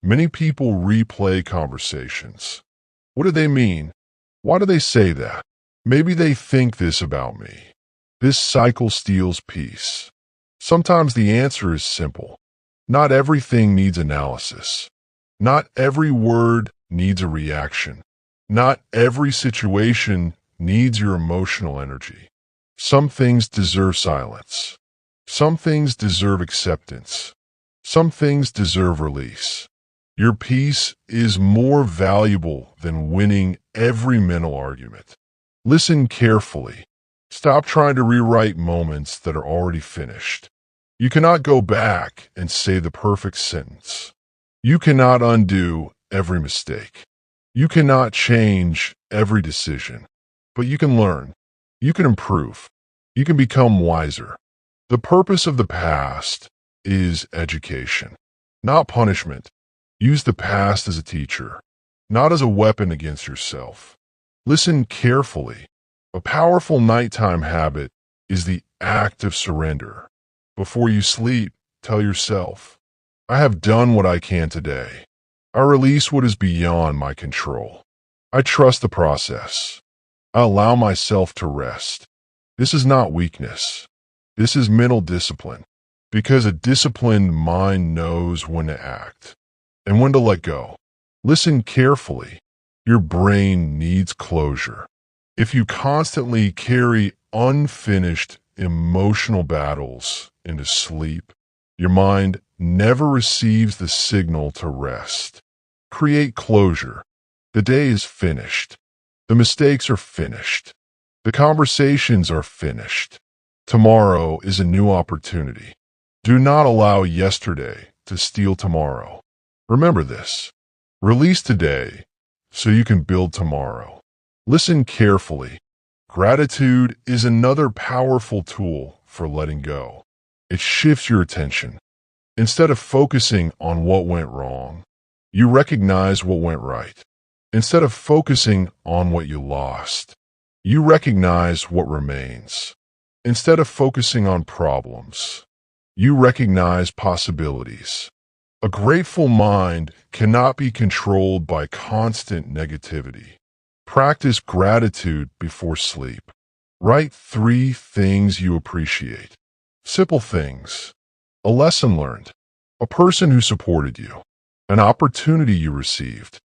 many people replay conversations. What do they mean? Why do they say that? Maybe they think this about me. This cycle steals peace. Sometimes the answer is simple. Not everything needs analysis. Not every word needs a reaction. Not every situation needs your emotional energy. Some things deserve silence. Some things deserve acceptance. Some things deserve release. Your peace is more valuable than winning every mental argument. Listen carefully. Stop trying to rewrite moments that are already finished. You cannot go back and say the perfect sentence. You cannot undo every mistake. You cannot change every decision. But you can learn. You can improve. You can become wiser. The purpose of the past is education, not punishment. Use the past as a teacher, not as a weapon against yourself. Listen carefully. A powerful nighttime habit is the act of surrender. Before you sleep, tell yourself, I have done what I can today. I release what is beyond my control. I trust the process. I allow myself to rest. This is not weakness. This is mental discipline, because a disciplined mind knows when to act and when to let go. Listen carefully. Your brain needs closure. If you constantly carry unfinished emotional battles into sleep, your mind never receives the signal to rest. Create closure. The day is finished. The mistakes are finished. The conversations are finished. Tomorrow is a new opportunity. Do not allow yesterday to steal tomorrow. Remember this. Release today so you can build tomorrow. Listen carefully. Gratitude is another powerful tool for letting go. It shifts your attention. Instead of focusing on what went wrong, you recognize what went right. Instead of focusing on what you lost, you recognize what remains. Instead of focusing on problems, you recognize possibilities. A grateful mind cannot be controlled by constant negativity. Practice gratitude before sleep. Write 3 things you appreciate. Simple things. A lesson learned. A person who supported you. An opportunity you received.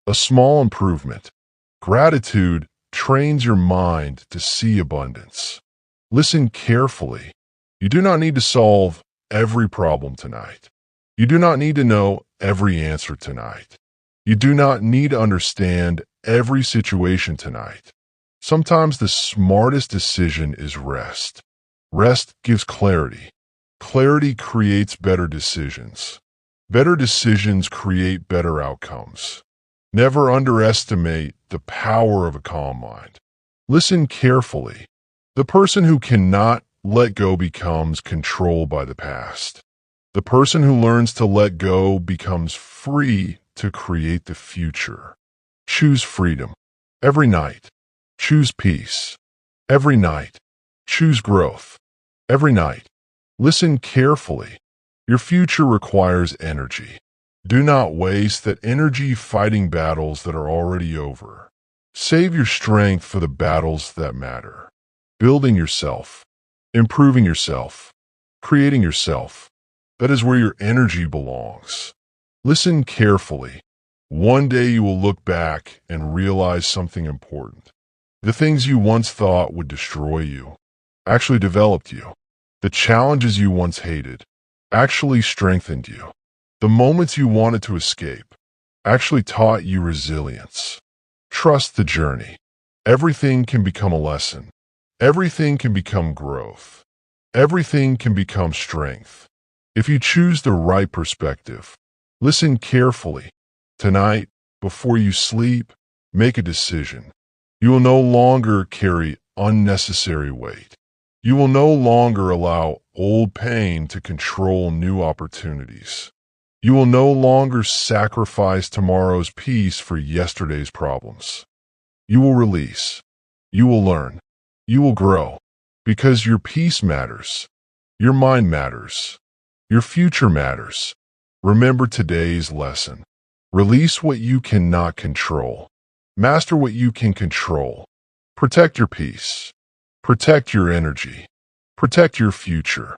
A small improvement. Gratitude trains your mind to see abundance. Listen carefully. You do not need to solve every problem tonight. You do not need to know every answer tonight. You do not need to understand every situation tonight. Sometimes the smartest decision is rest. Rest gives clarity. Clarity creates better decisions. Better decisions create better outcomes. Never underestimate the power of a calm mind. Listen carefully. The person who cannot let go becomes controlled by the past. The person who learns to let go becomes free to create the future. Choose freedom every night. Choose peace every night. Choose growth every night. Listen carefully. Your future requires energy. Do not waste that energy fighting battles that are already over. Save your strength for the battles that matter. Building yourself, improving yourself, creating yourself. That is where your energy belongs. Listen carefully. One day you will look back and realize something important. The things you once thought would destroy you actually developed you. The challenges you once hated actually strengthened you. The moments you wanted to escape actually taught you resilience. Trust the journey. Everything can become a lesson. Everything can become growth. Everything can become strength. If you choose the right perspective, listen carefully. Tonight, before you sleep, make a decision. You will no longer carry unnecessary weight. You will no longer allow old pain to control new opportunities. You will no longer sacrifice tomorrow's peace for yesterday's problems. You will release. You will learn. You will grow. Because your peace matters. Your mind matters. Your future matters. Remember today's lesson. Release what you cannot control. Master what you can control. Protect your peace. Protect your energy. Protect your future.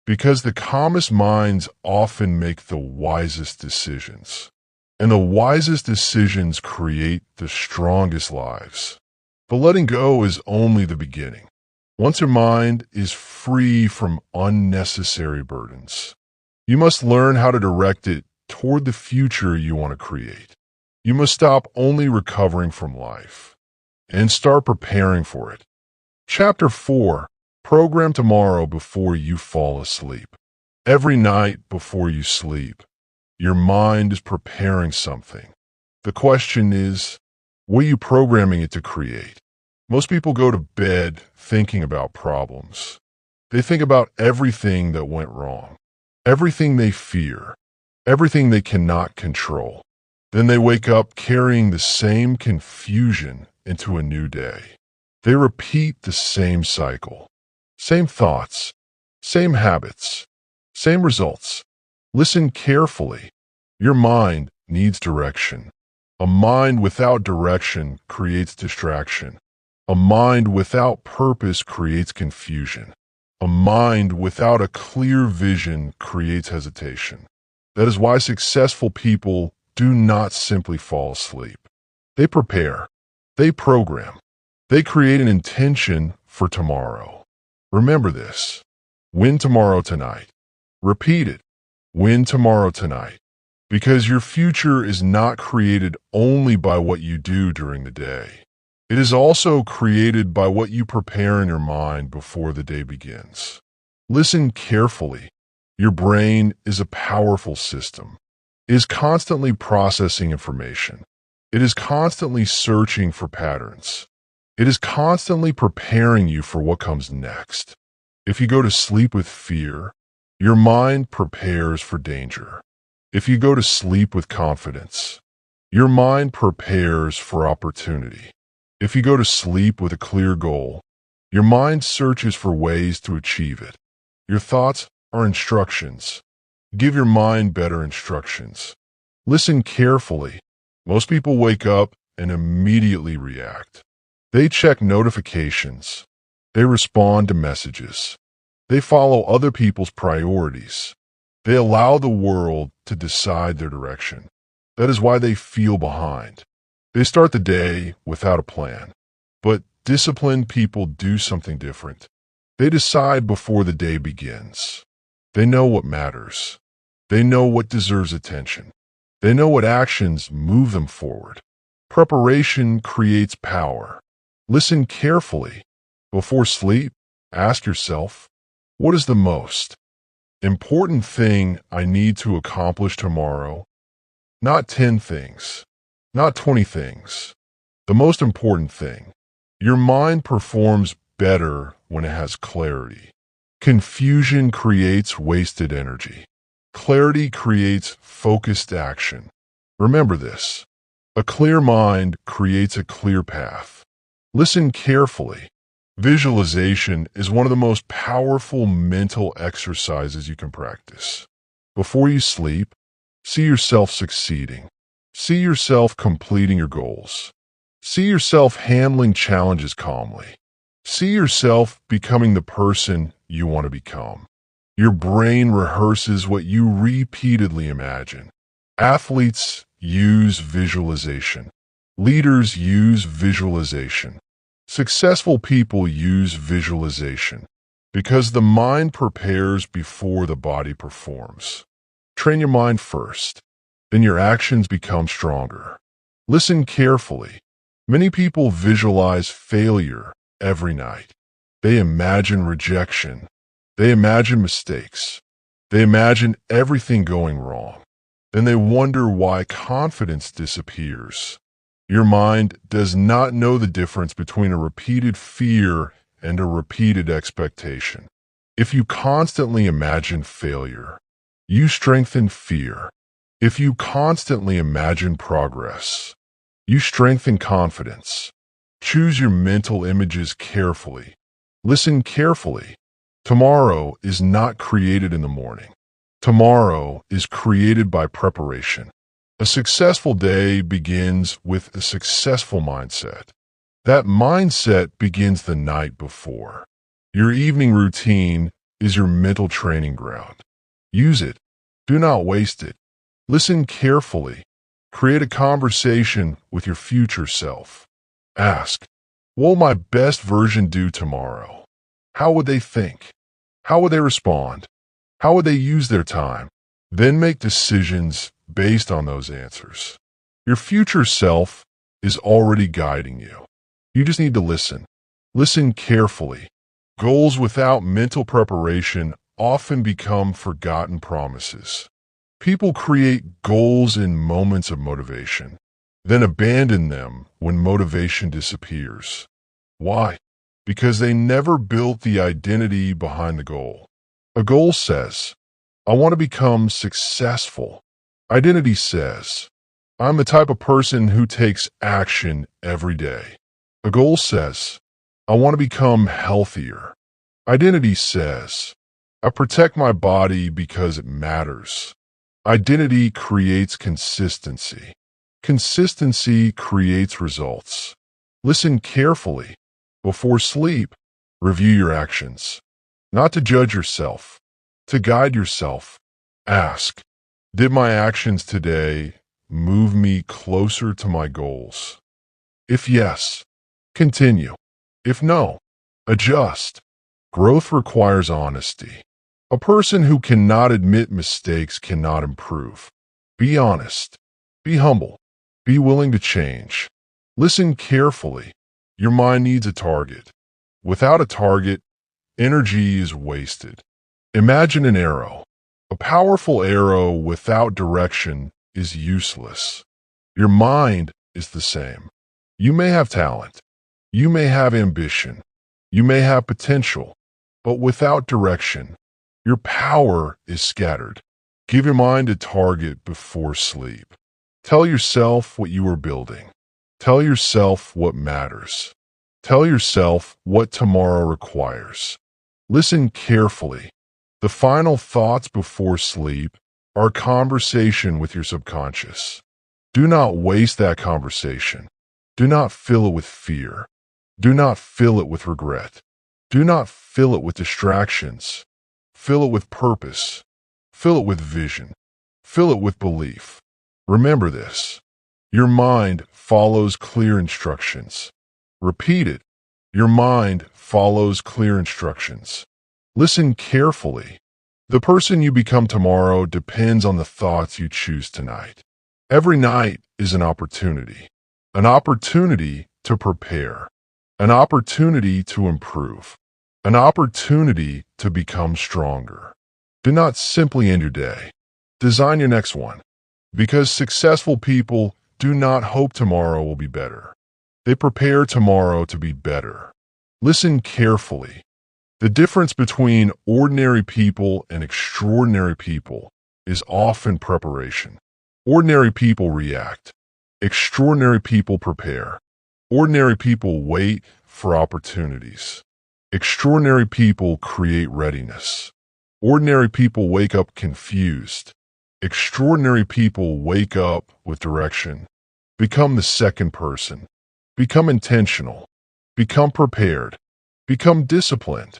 Because the calmest minds often make the wisest decisions. And the wisest decisions create the strongest lives. But letting go is only the beginning. Once your mind is free from unnecessary burdens, you must learn how to direct it toward the future you want to create. You must stop only recovering from life and start preparing for it. Chapter 4. Program tomorrow before you fall asleep. Every night before you sleep, your mind is preparing something. The question is, what are you programming it to create? Most people go to bed thinking about problems. They think about everything that went wrong, everything they fear, everything they cannot control. Then they wake up carrying the same confusion into a new day. They repeat the same cycle, same thoughts, same habits, same results. Listen carefully. Your mind needs direction. A mind without direction creates distraction. A mind without purpose creates confusion. A mind without a clear vision creates hesitation. That is why successful people do not simply fall asleep. They prepare. They program. They create an intention for tomorrow. Remember this. Win tomorrow tonight. Repeat it. Win tomorrow tonight. Because your future is not created only by what you do during the day. It is also created by what you prepare in your mind before the day begins. Listen carefully. Your brain is a powerful system. It is constantly processing information. It is constantly searching for patterns. It is constantly preparing you for what comes next. If you go to sleep with fear, your mind prepares for danger. If you go to sleep with confidence, your mind prepares for opportunity. If you go to sleep with a clear goal, your mind searches for ways to achieve it. Your thoughts are instructions. Give your mind better instructions. Listen carefully. Most people wake up and immediately react. They check notifications. They respond to messages. They follow other people's priorities. They allow the world to decide their direction. That is why they feel behind. They start the day without a plan. But disciplined people do something different. They decide before the day begins. They know what matters. They know what deserves attention. They know what actions move them forward. Preparation creates power. Listen carefully. Before sleep, ask yourself, what is the most? Important thing I need to accomplish tomorrow. Not 10 things. Not 20 things. The most important thing. Your mind performs better when it has clarity. Confusion creates wasted energy. Clarity creates focused action. Remember this. A clear mind creates a clear path. Listen carefully. Visualization is one of the most powerful mental exercises you can practice. Before you sleep, see yourself succeeding. See yourself completing your goals. See yourself handling challenges calmly. See yourself becoming the person you want to become. Your brain rehearses what you repeatedly imagine. Athletes use visualization. Leaders use visualization. Successful people use visualization because the mind prepares before the body performs. Train your mind first, then your actions become stronger. Listen carefully. Many people visualize failure every night. They imagine rejection. They imagine mistakes. They imagine everything going wrong. Then they wonder why confidence disappears. Your mind does not know the difference between a repeated fear and a repeated expectation. If you constantly imagine failure, you strengthen fear. If you constantly imagine progress, you strengthen confidence. Choose your mental images carefully. Listen carefully. Tomorrow is not created in the morning. Tomorrow is created by preparation. A successful day begins with a successful mindset. That mindset begins the night before. Your evening routine is your mental training ground. Use it. Do not waste it. Listen carefully. Create a conversation with your future self. Ask, what will my best version do tomorrow? How would they think? How would they respond? How would they use their time? Then make decisions based on those answers. Your future self is already guiding you. You just need to listen. Listen carefully. Goals without mental preparation often become forgotten promises. People create goals in moments of motivation, then abandon them when motivation disappears. Why? Because they never built the identity behind the goal. A goal says, I want to become successful. Identity says, I'm the type of person who takes action every day. A goal says, I want to become healthier. Identity says, I protect my body because it matters. Identity creates consistency. Consistency creates results. Listen carefully. Before sleep, review your actions. Not to judge yourself, to guide yourself. Ask, did my actions today move me closer to my goals? If yes, continue. If no, adjust. Growth requires honesty. A person who cannot admit mistakes cannot improve. Be honest. Be humble. Be willing to change. Listen carefully. Your mind needs a target. Without a target, energy is wasted. Imagine an arrow. A powerful arrow without direction is useless. Your mind is the same. You may have talent. You may have ambition. You may have potential. But without direction, your power is scattered. Give your mind a target before sleep. Tell yourself what you are building. Tell yourself what matters. Tell yourself what tomorrow requires. Listen carefully. The final thoughts before sleep are a conversation with your subconscious. Do not waste that conversation. Do not fill it with fear. Do not fill it with regret. Do not fill it with distractions. Fill it with purpose. Fill it with vision. Fill it with belief. Remember this. Your mind follows clear instructions. Repeat it. Your mind follows clear instructions. Listen carefully. The person you become tomorrow depends on the thoughts you choose tonight. Every night is an opportunity to prepare, an opportunity to improve, an opportunity to become stronger. Do not simply end your day. Design your next one. Because successful people do not hope tomorrow will be better. They prepare tomorrow to be better. Listen carefully. The difference between ordinary people and extraordinary people is often preparation. Ordinary people react. Extraordinary people prepare. Ordinary people wait for opportunities. Extraordinary people create readiness. Ordinary people wake up confused. Extraordinary people wake up with direction. Become the second person. Become intentional. Become prepared. Become disciplined.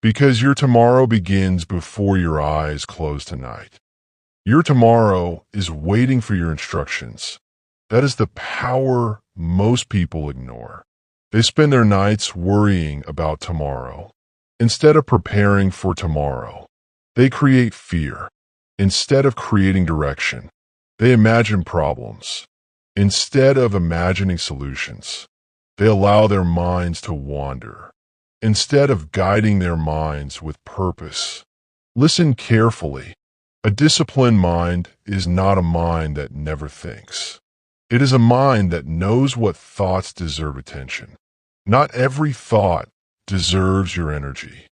Because your tomorrow begins before your eyes close tonight. Your tomorrow is waiting for your instructions. That is the power most people ignore. They spend their nights worrying about tomorrow. Instead of preparing for tomorrow, they create fear. Instead of creating direction, they imagine problems. Instead of imagining solutions, they allow their minds to wander. Instead of guiding their minds with purpose, listen carefully. A disciplined mind is not a mind that never thinks. It is a mind that knows what thoughts deserve attention. Not every thought deserves your energy.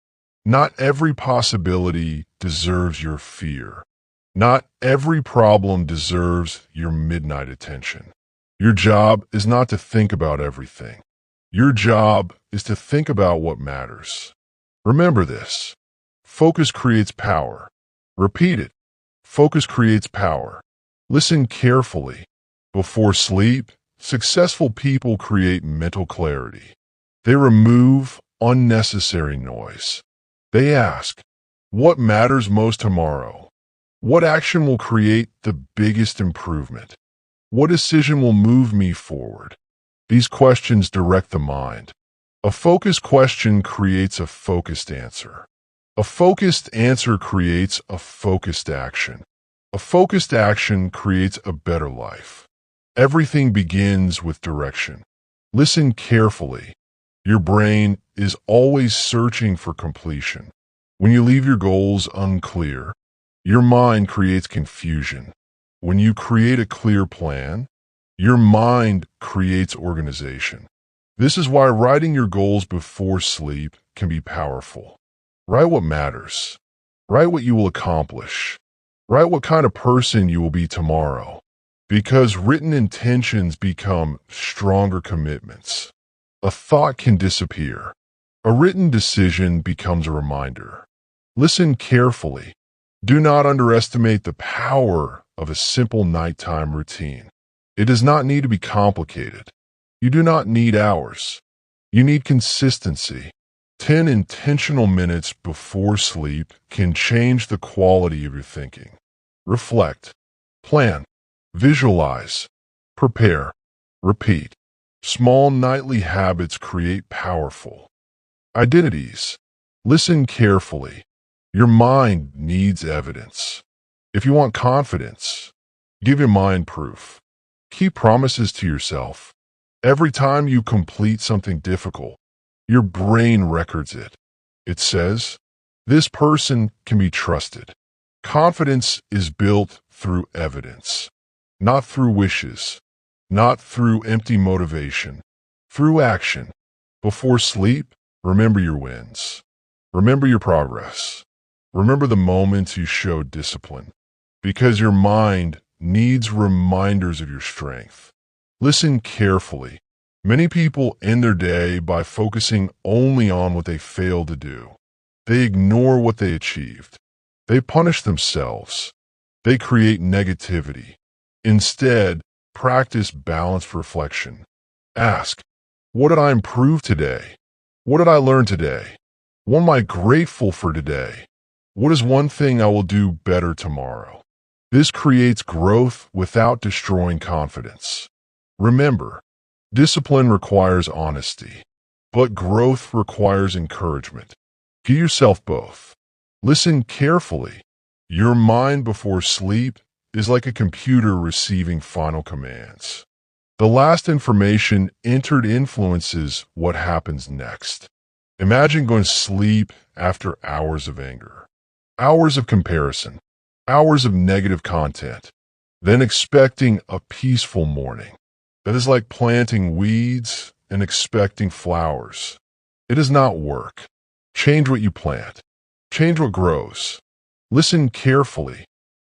Not every possibility deserves your fear. Not every problem deserves your midnight attention. Your job is not to think about everything. Your job is to think about what matters. Remember this. Focus creates power. Repeat it. Focus creates power. Listen carefully. Before sleep, successful people create mental clarity. They remove unnecessary noise. They ask, what matters most tomorrow? What action will create the biggest improvement? What decision will move me forward? These questions direct the mind. A focused question creates a focused answer. A focused answer creates a focused action. A focused action creates a better life. Everything begins with direction. Listen carefully. Your brain is always searching for completion. When you leave your goals unclear, your mind creates confusion. When you create a clear plan, your mind creates organization. This is why writing your goals before sleep can be powerful. Write what matters. Write what you will accomplish. Write what kind of person you will be tomorrow. Because written intentions become stronger commitments. A thought can disappear. A written decision becomes a reminder. Listen carefully. Do not underestimate the power of a simple nighttime routine. It does not need to be complicated. You do not need hours. You need consistency. 10 intentional minutes before sleep can change the quality of your thinking. Reflect. Plan. Visualize. Prepare. Repeat. Small nightly habits create powerful identities. Listen carefully. Your mind needs evidence. If you want confidence, give your mind proof. Keep promises to yourself. Every time you complete something difficult, your brain records it. It says, this person can be trusted. Confidence is built through evidence, not through wishes, not through empty motivation, through action. Before sleep, remember your wins. Remember your progress. Remember the moments you showed discipline, because your mind needs reminders of your strength. Listen carefully. Many people end their day by focusing only on what they failed to do. They ignore what they achieved. They punish themselves. They create negativity. Instead, practice balanced reflection. Ask, what did I improve today? What did I learn today? What am I grateful for today? What is one thing I will do better tomorrow? This creates growth without destroying confidence. Remember, discipline requires honesty, but growth requires encouragement. Give yourself both. Listen carefully. Your mind before sleep is like a computer receiving final commands. The last information entered influences what happens next. Imagine going to sleep after hours of anger. hours of comparison, hours of negative content, then expecting a peaceful morning. That is like planting weeds and expecting flowers. It does not work. Change what you plant. Change what grows. Listen carefully.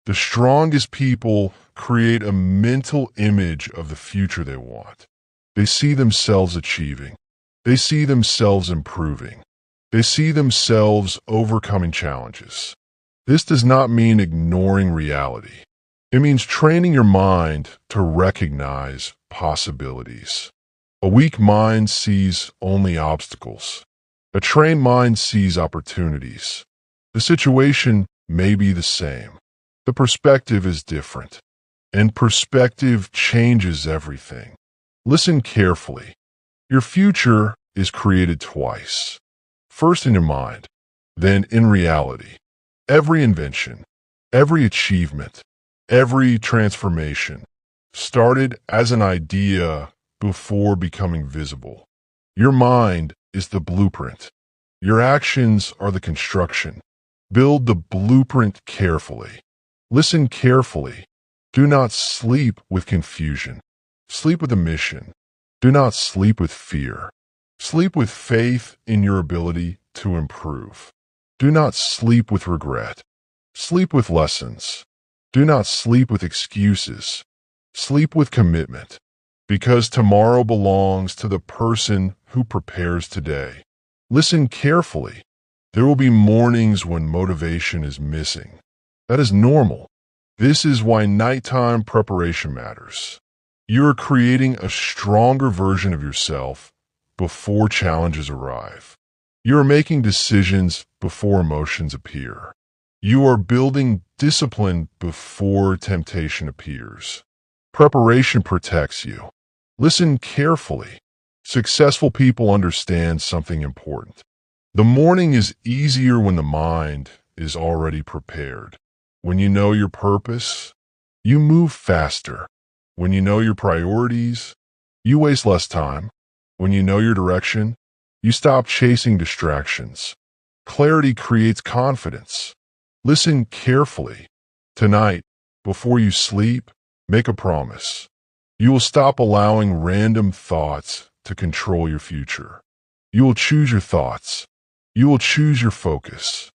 The strongest people create a mental image of the future they want. They see themselves achieving. They see themselves improving. They see themselves overcoming challenges. This does not mean ignoring reality. It means training your mind to recognize possibilities. A weak mind sees only obstacles. A trained mind sees opportunities. The situation may be the same. The perspective is different. And perspective changes everything. Listen carefully. Your future is created twice. First in your mind, then in reality. Every invention, every achievement, every transformation started as an idea before becoming visible. Your mind is the blueprint. Your actions are the construction. Build the blueprint carefully. Listen carefully. Do not sleep with confusion. Sleep with a mission. Do not sleep with fear. Sleep with faith in your ability to improve. Do not sleep with regret. Sleep with lessons. Do not sleep with excuses. Sleep with commitment, because tomorrow belongs to the person who prepares today. Listen carefully. There will be mornings when motivation is missing. That is normal. This is why nighttime preparation matters. You are creating a stronger version of yourself before challenges arrive. You are making decisions before emotions appear. You are building discipline before temptation appears. Preparation protects you. Listen carefully. Successful people understand something important. The morning is easier when the mind is already prepared. When you know your purpose, you move faster. When you know your priorities, you waste less time. When you know your direction, you stop chasing distractions. Clarity creates confidence. Listen carefully. Tonight, before you sleep, make a promise. You will stop allowing random thoughts to control your future. You will choose your thoughts. You will choose your focus.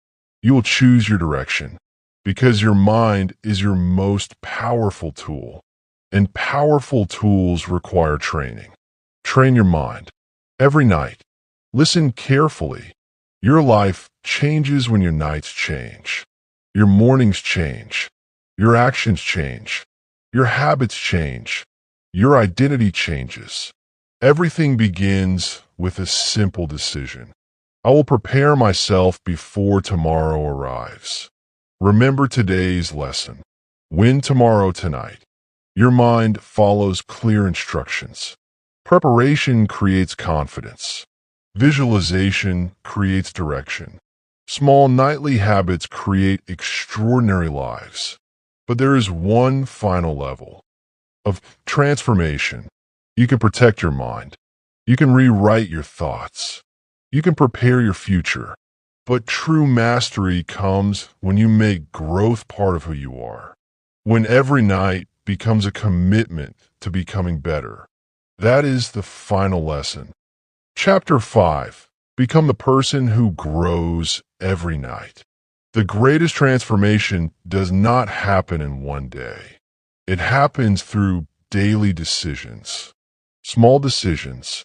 You will choose your direction, because your mind is your most powerful tool, and powerful tools require training. Train your mind. Every night, listen carefully. Your life changes when your nights change. Your mornings change. Your actions change. Your habits change. Your identity changes. Everything begins with a simple decision. I will prepare myself before tomorrow arrives. Remember today's lesson. Win tomorrow tonight. Your mind follows clear instructions. Preparation creates confidence. Visualization creates direction. Small nightly habits create extraordinary lives. But there is one final level of transformation. You can protect your mind. You can rewrite your thoughts. You can prepare your future. But true mastery comes when you make growth part of who you are. When every night becomes a commitment to becoming better. That is the final lesson. Chapter 5. Become the person who grows every night. The greatest transformation does not happen in one day. It happens through daily decisions. Small decisions.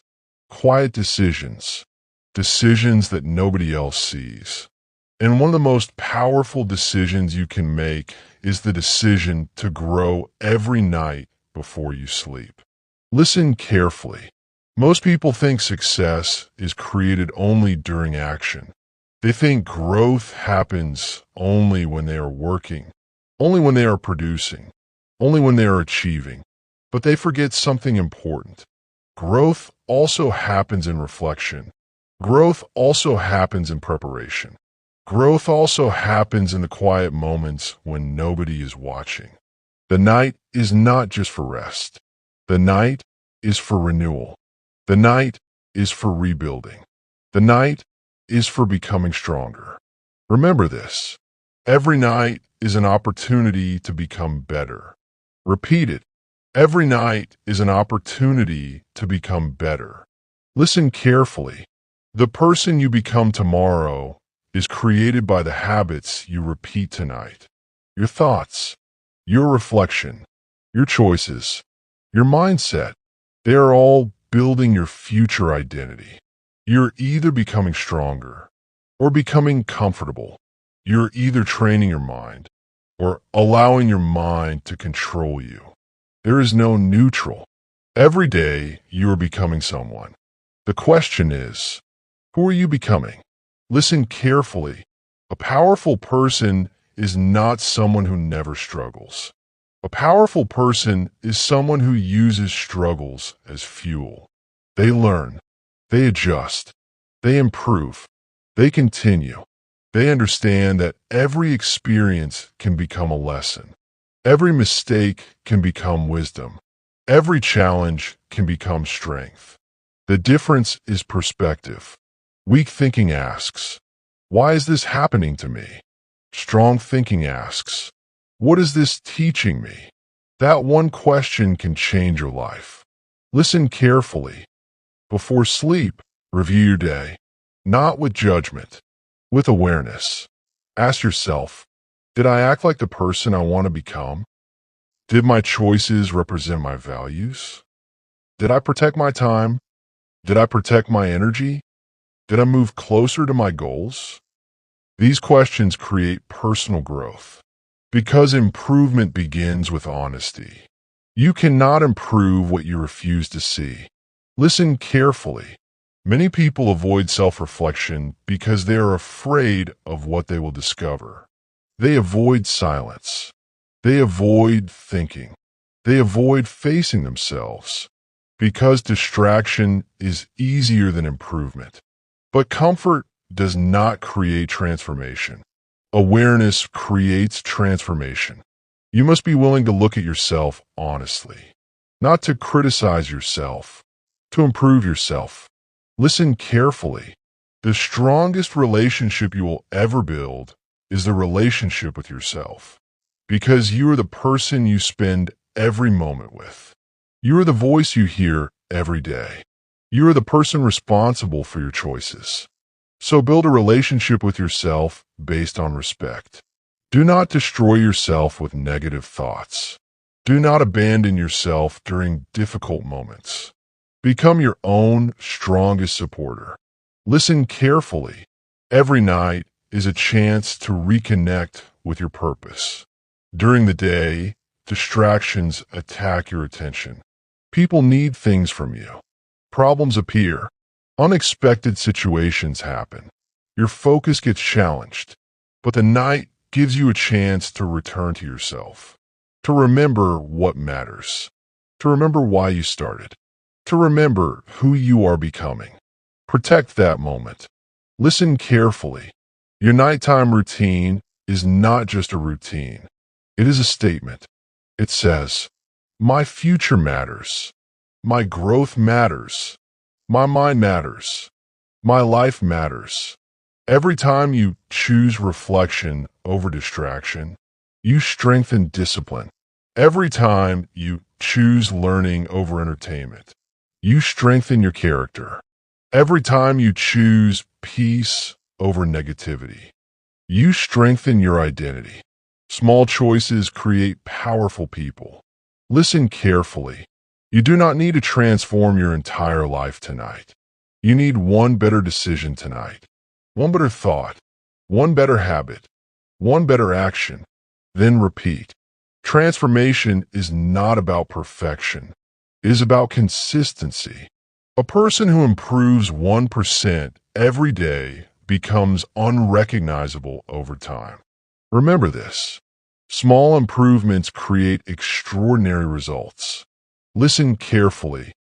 Quiet decisions. Decisions that nobody else sees. And one of the most powerful decisions you can make is the decision to grow every night before you sleep. Listen carefully. Most people think success is created only during action. They think growth happens only when they are working, only when they are producing, only when they are achieving. But they forget something important. Growth also happens in reflection. Growth also happens in preparation. Growth also happens in the quiet moments when nobody is watching. The night is not just for rest. The night is for renewal. The night is for rebuilding. The night is for becoming stronger. Remember this. Every night is an opportunity to become better. Repeat it. Every night is an opportunity to become better. Listen carefully. The person you become tomorrow is created by the habits you repeat tonight. Your thoughts, your reflection, your choices, your mindset, they are all building your future identity. You're either becoming stronger or becoming comfortable. You're either training your mind or allowing your mind to control you. There is no neutral. Every day you are becoming someone. The question is, who are you becoming? Listen carefully. A powerful person is not someone who never struggles. A powerful person is someone who uses struggles as fuel. They learn, they adjust, they improve, they continue. They understand that every experience can become a lesson. Every mistake can become wisdom. Every challenge can become strength. The difference is perspective. Weak thinking asks, why is this happening to me? Strong thinking asks, what is this teaching me? That one question can change your life. Listen carefully. Before sleep, review your day, not with judgment, with awareness. Ask yourself, did I act like the person I want to become? Did my choices represent my values? Did I protect my time? Did I protect my energy? Did I move closer to my goals? These questions create personal growth because improvement begins with honesty. You cannot improve what you refuse to see. Listen carefully. Many people avoid self-reflection because they are afraid of what they will discover. They avoid silence. They avoid thinking. They avoid facing themselves because distraction is easier than improvement. But comfort does not create transformation. Awareness creates transformation. You must be willing to look at yourself honestly, not to criticize yourself, to improve yourself. Listen carefully. The strongest relationship you will ever build is the relationship with yourself, because you are the person you spend every moment with. You are the voice you hear every day. You are the person responsible for your choices. So build a relationship with yourself based on respect. Do not destroy yourself with negative thoughts. Do not abandon yourself during difficult moments. Become your own strongest supporter. Listen carefully. Every night is a chance to reconnect with your purpose. During the day, distractions attack your attention. People need things from you. Problems appear. Unexpected situations happen. Your focus gets challenged. But the night gives you a chance to return to yourself, to remember what matters, to remember why you started, to remember who you are becoming. Protect that moment. Listen carefully. Your nighttime routine is not just a routine. It is a statement. It says, my future matters. My growth matters. My mind matters. My life matters. Every time you choose reflection over distraction, you strengthen discipline. Every time you choose learning over entertainment, you strengthen your character. Every time you choose peace over negativity, you strengthen your identity. Small choices create powerful people. Listen carefully. You do not need to transform your entire life tonight. You need one better decision tonight, one better thought, one better habit, one better action. Then repeat. Transformation is not about perfection. It is about consistency. A person who improves 1% every day becomes unrecognizable over time. Remember this. Small improvements create extraordinary results. Listen carefully.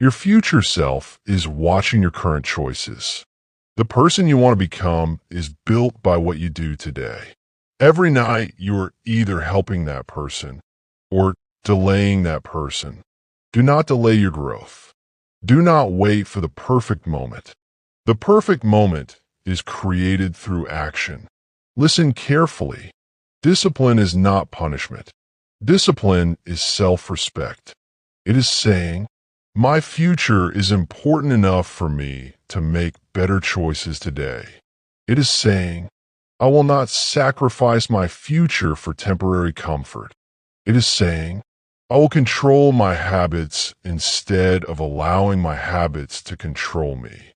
Your future self is watching your current choices. The person you want to become is built by what you do today. Every night you are either helping that person or delaying that person. Do not delay your growth. Do not wait for the perfect moment. The perfect moment is created through action. Listen carefully. Discipline is not punishment. Discipline is self-respect. It is saying, my future is important enough for me to make better choices today. It is saying, I will not sacrifice my future for temporary comfort. It is saying, I will control my habits instead of allowing my habits to control me.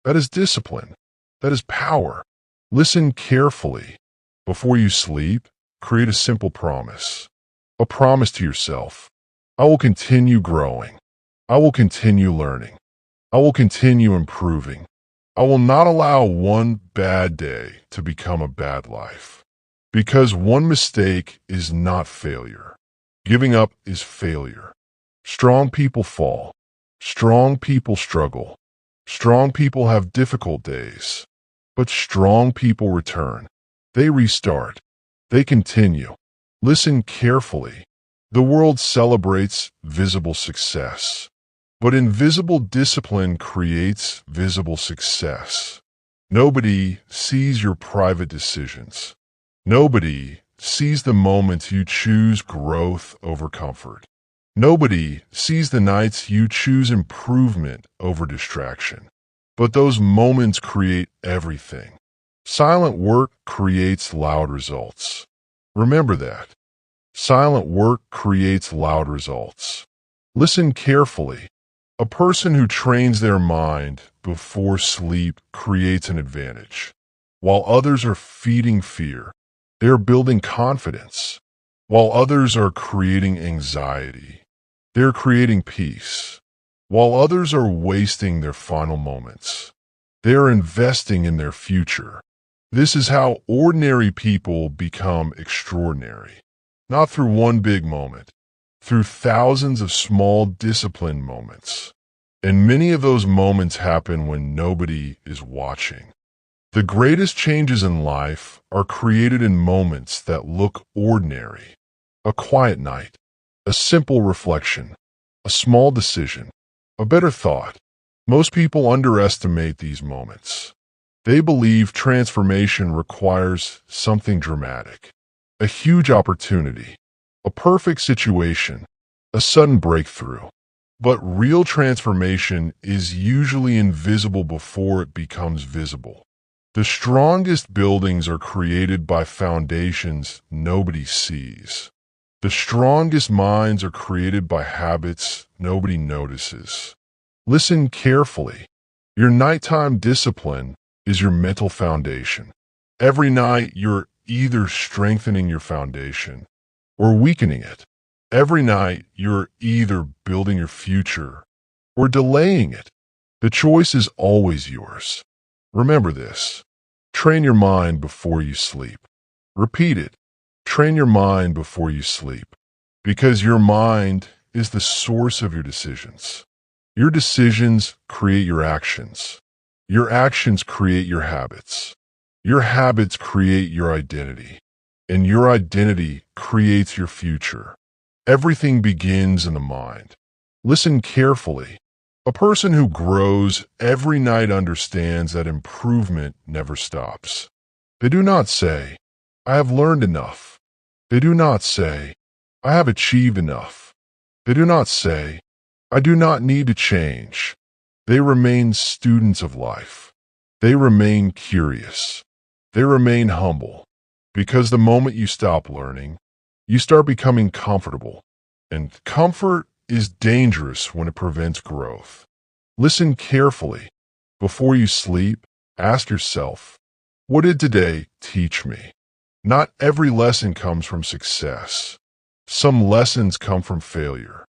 That is discipline. That is power. Listen carefully. Before you sleep, create a simple promise. A promise to yourself. I will continue growing. I will continue learning. I will continue improving. I will not allow one bad day to become a bad life. Because one mistake is not failure. Giving up is failure. Strong people fall. Strong people struggle. Strong people have difficult days. But strong people return. They restart. They continue. Listen carefully. The world celebrates visible success. But invisible discipline creates visible success. Nobody sees your private decisions. Nobody sees the moments you choose growth over comfort. Nobody sees the nights you choose improvement over distraction. But those moments create everything. Silent work creates loud results. Remember that. Silent work creates loud results. Listen carefully. A person who trains their mind before sleep creates an advantage. While others are feeding fear, they are building confidence. While others are creating anxiety, they are creating peace. While others are wasting their final moments, they are investing in their future. This is how ordinary people become extraordinary. Not through one big moment, through thousands of small disciplined moments. And many of those moments happen when nobody is watching. The greatest changes in life are created in moments that look ordinary. A quiet night, a simple reflection, a small decision, a better thought. Most people underestimate these moments. They believe transformation requires something dramatic. A huge opportunity, a perfect situation, a sudden breakthrough. But real transformation is usually invisible before it becomes visible. The strongest buildings are created by foundations nobody sees. The strongest minds are created by habits nobody notices. Listen carefully. Your nighttime discipline is your mental foundation. Every night you're either strengthening your foundation or weakening it. Every night you're either building your future or delaying it. The choice is always yours. Remember this. Train your mind before you sleep. Repeat it. Train your mind before you sleep. Because your mind is the source of your decisions. Your decisions create your actions. Your actions create your habits. Your habits create your identity. And your identity creates your future. Everything begins in the mind. Listen carefully. A person who grows every night understands that improvement never stops. They do not say, I have learned enough. They do not say, I have achieved enough. They do not say, I do not need to change. They remain students of life. They remain curious. They remain humble. Because the moment you stop learning, you start becoming comfortable. And comfort is dangerous when it prevents growth. Listen carefully. Before you sleep, ask yourself, what did today teach me? Not every lesson comes from success. Some lessons come from failure.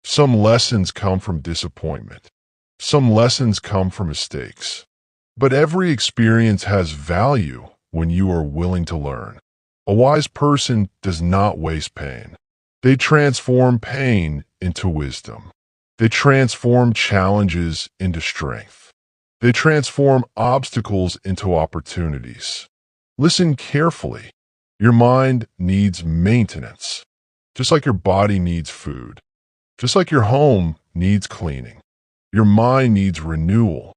Some lessons come from disappointment. Some lessons come from mistakes. But every experience has value when you are willing to learn. A wise person does not waste pain. They transform pain into wisdom. They transform challenges into strength. They transform obstacles into opportunities. Listen carefully. Your mind needs maintenance, just like your body needs food, just like your home needs cleaning. Your mind needs renewal.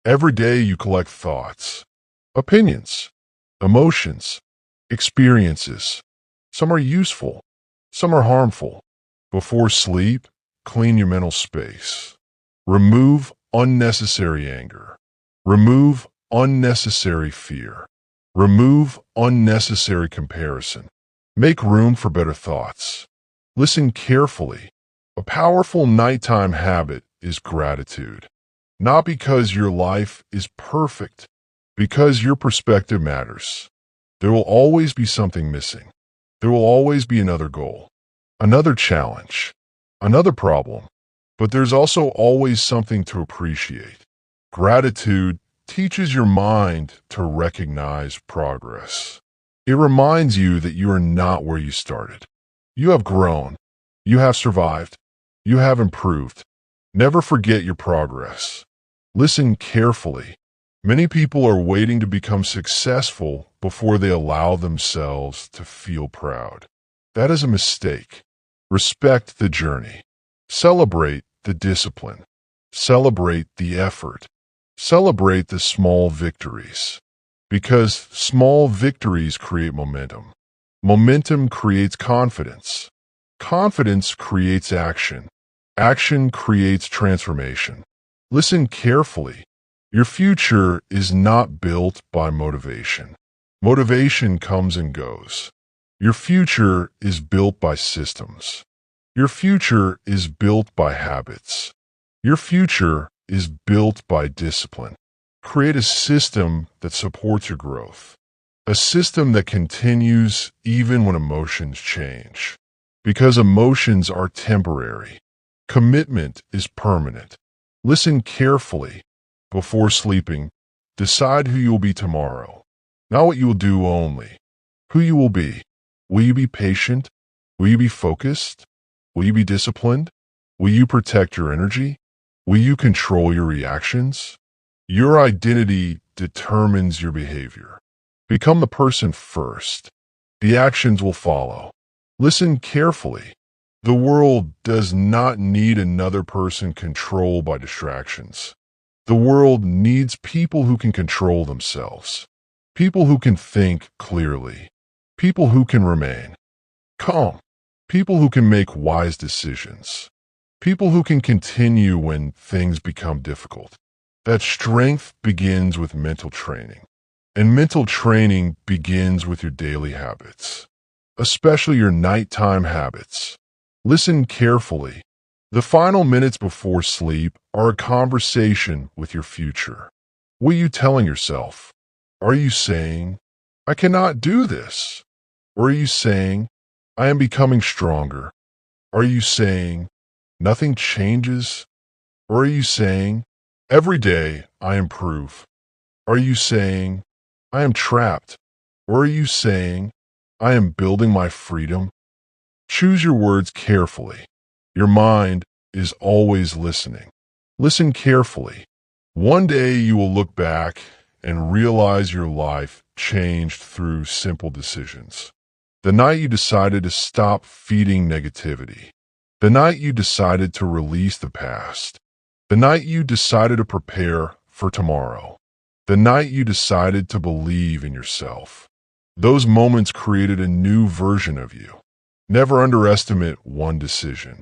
Every day you collect thoughts, opinions, emotions, experiences. Some are useful. Some are harmful. Before sleep, clean your mental space. Remove unnecessary anger. Remove unnecessary fear. Remove unnecessary comparison. Make room for better thoughts. Listen carefully. A powerful nighttime habit is gratitude. Not because your life is perfect, because your perspective matters. There will always be something missing. There will always be another goal, another challenge, another problem. But there's also always something to appreciate. Gratitude teaches your mind to recognize progress. It reminds you that you are not where you started. You have grown. You have survived. You have improved. Never forget your progress. Listen carefully. Many people are waiting to become successful before they allow themselves to feel proud. That is a mistake. Respect the journey. Celebrate the discipline. Celebrate the effort. Celebrate the small victories. Because small victories create momentum. Momentum creates confidence. Confidence creates action. Action creates transformation. Listen carefully. Your future is not built by motivation. Motivation comes and goes. Your future is built by systems. Your future is built by habits. Your future is built by discipline. Create a system that supports your growth. A system that continues even when emotions change. Because emotions are temporary. Commitment is permanent. Listen carefully. Before sleeping, decide who you will be tomorrow. Not what you will do only. Who you will be. Will you be patient? Will you be focused? Will you be disciplined? Will you protect your energy? Will you control your reactions? Your identity determines your behavior. Become the person first. The actions will follow. Listen carefully. The world does not need another person controlled by distractions. The world needs people who can control themselves. People who can think clearly. People who can remain calm. People who can make wise decisions. People who can continue when things become difficult. That strength begins with mental training. And mental training begins with your daily habits, especially your nighttime habits. Listen carefully. The final minutes before sleep are a conversation with your future. What are you telling yourself? Are you saying, I cannot do this? Or are you saying, I am becoming stronger? Are you saying, nothing changes? Or are you saying, every day I improve? Are you saying, I am trapped? Or are you saying, I am building my freedom? Choose your words carefully. Your mind is always listening. Listen carefully. One day you will look back and realize your life changed through simple decisions. The night you decided to stop feeding negativity. The night you decided to release the past. The night you decided to prepare for tomorrow. The night you decided to believe in yourself. Those moments created a new version of you. Never underestimate one decision.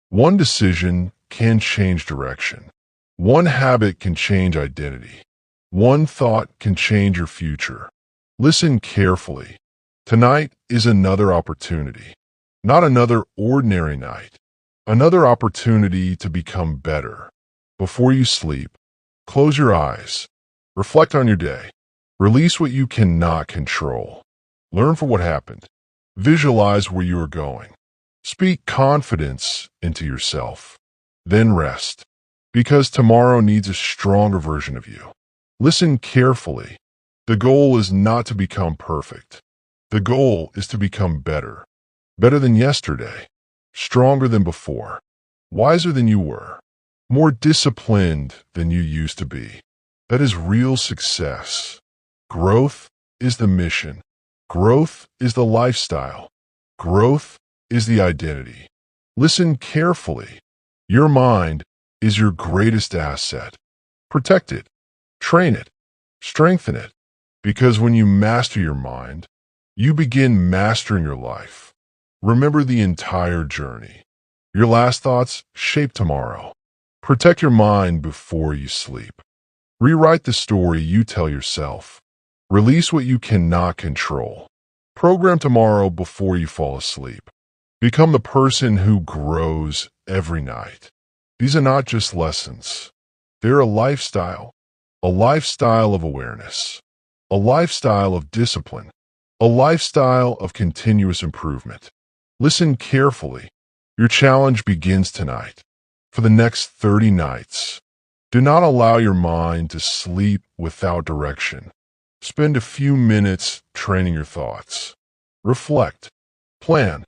One decision can change direction. One habit can change identity. One thought can change your future. Listen carefully. Tonight is another opportunity. Not another ordinary night. Another opportunity to become better. Before you sleep, close your eyes. Reflect on your day. Release what you cannot control. Learn from what happened. Visualize where you are going. Speak confidence into yourself. Then rest. Because tomorrow needs a stronger version of you. Listen carefully. The goal is not to become perfect. The goal is to become better. Better than yesterday. Stronger than before. Wiser than you were. More disciplined than you used to be. That is real success. Growth is the mission. Growth is the lifestyle. Growth is the identity. Listen carefully. Your mind is your greatest asset. Protect it. Train it. Strengthen it. Because when you master your mind, You begin mastering your life. Remember the entire journey. Your last thoughts shape tomorrow. Protect your mind before you sleep. Rewrite the story you tell yourself. Release what you cannot control. Program tomorrow before you fall asleep. Become the person who grows every night. These are not just lessons. They're a lifestyle of awareness, a lifestyle of discipline, a lifestyle of continuous improvement. Listen carefully. Your challenge begins tonight. For the next 30 nights, do not allow your mind to sleep without direction. Spend a few minutes training your thoughts. Reflect, plan,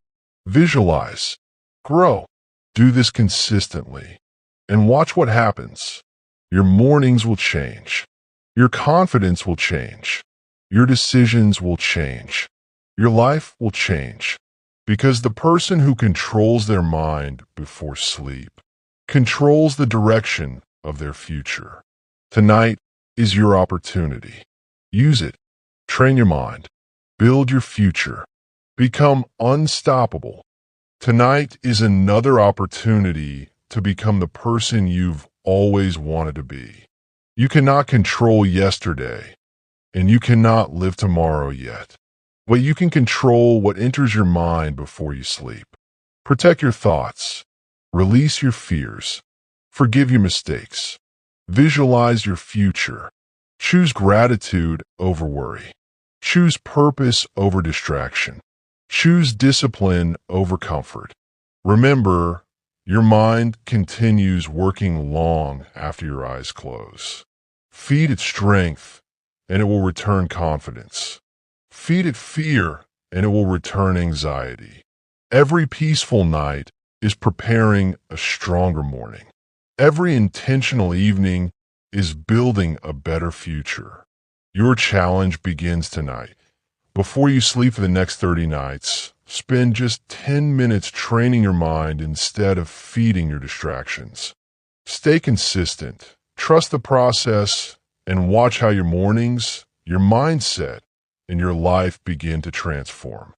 visualize, grow. Do this consistently and watch what happens. Your mornings will change. Your confidence will change. Your decisions will change. Your life will change. Because the person who controls their mind before sleep controls the direction of their future. Tonight is your opportunity. Use it. Train your mind. Build your future. Become unstoppable. Tonight is another opportunity to become the person you've always wanted to be. You cannot control yesterday, and you cannot live tomorrow yet. But you can control what enters your mind before you sleep. Protect your thoughts. Release your fears. Forgive your mistakes. Visualize your future. Choose gratitude over worry. Choose purpose over distraction. Choose discipline over comfort. Remember, your mind continues working long after your eyes close. Feed it strength, and it will return confidence. Feed it fear, and it will return anxiety. Every peaceful night is preparing a stronger morning. Every intentional evening is building a better future. Your challenge begins tonight. Before you sleep for the next 30 nights, spend just 10 minutes training your mind instead of feeding your distractions. Stay consistent, trust the process, and watch how your mornings, your mindset, and your life begin to transform.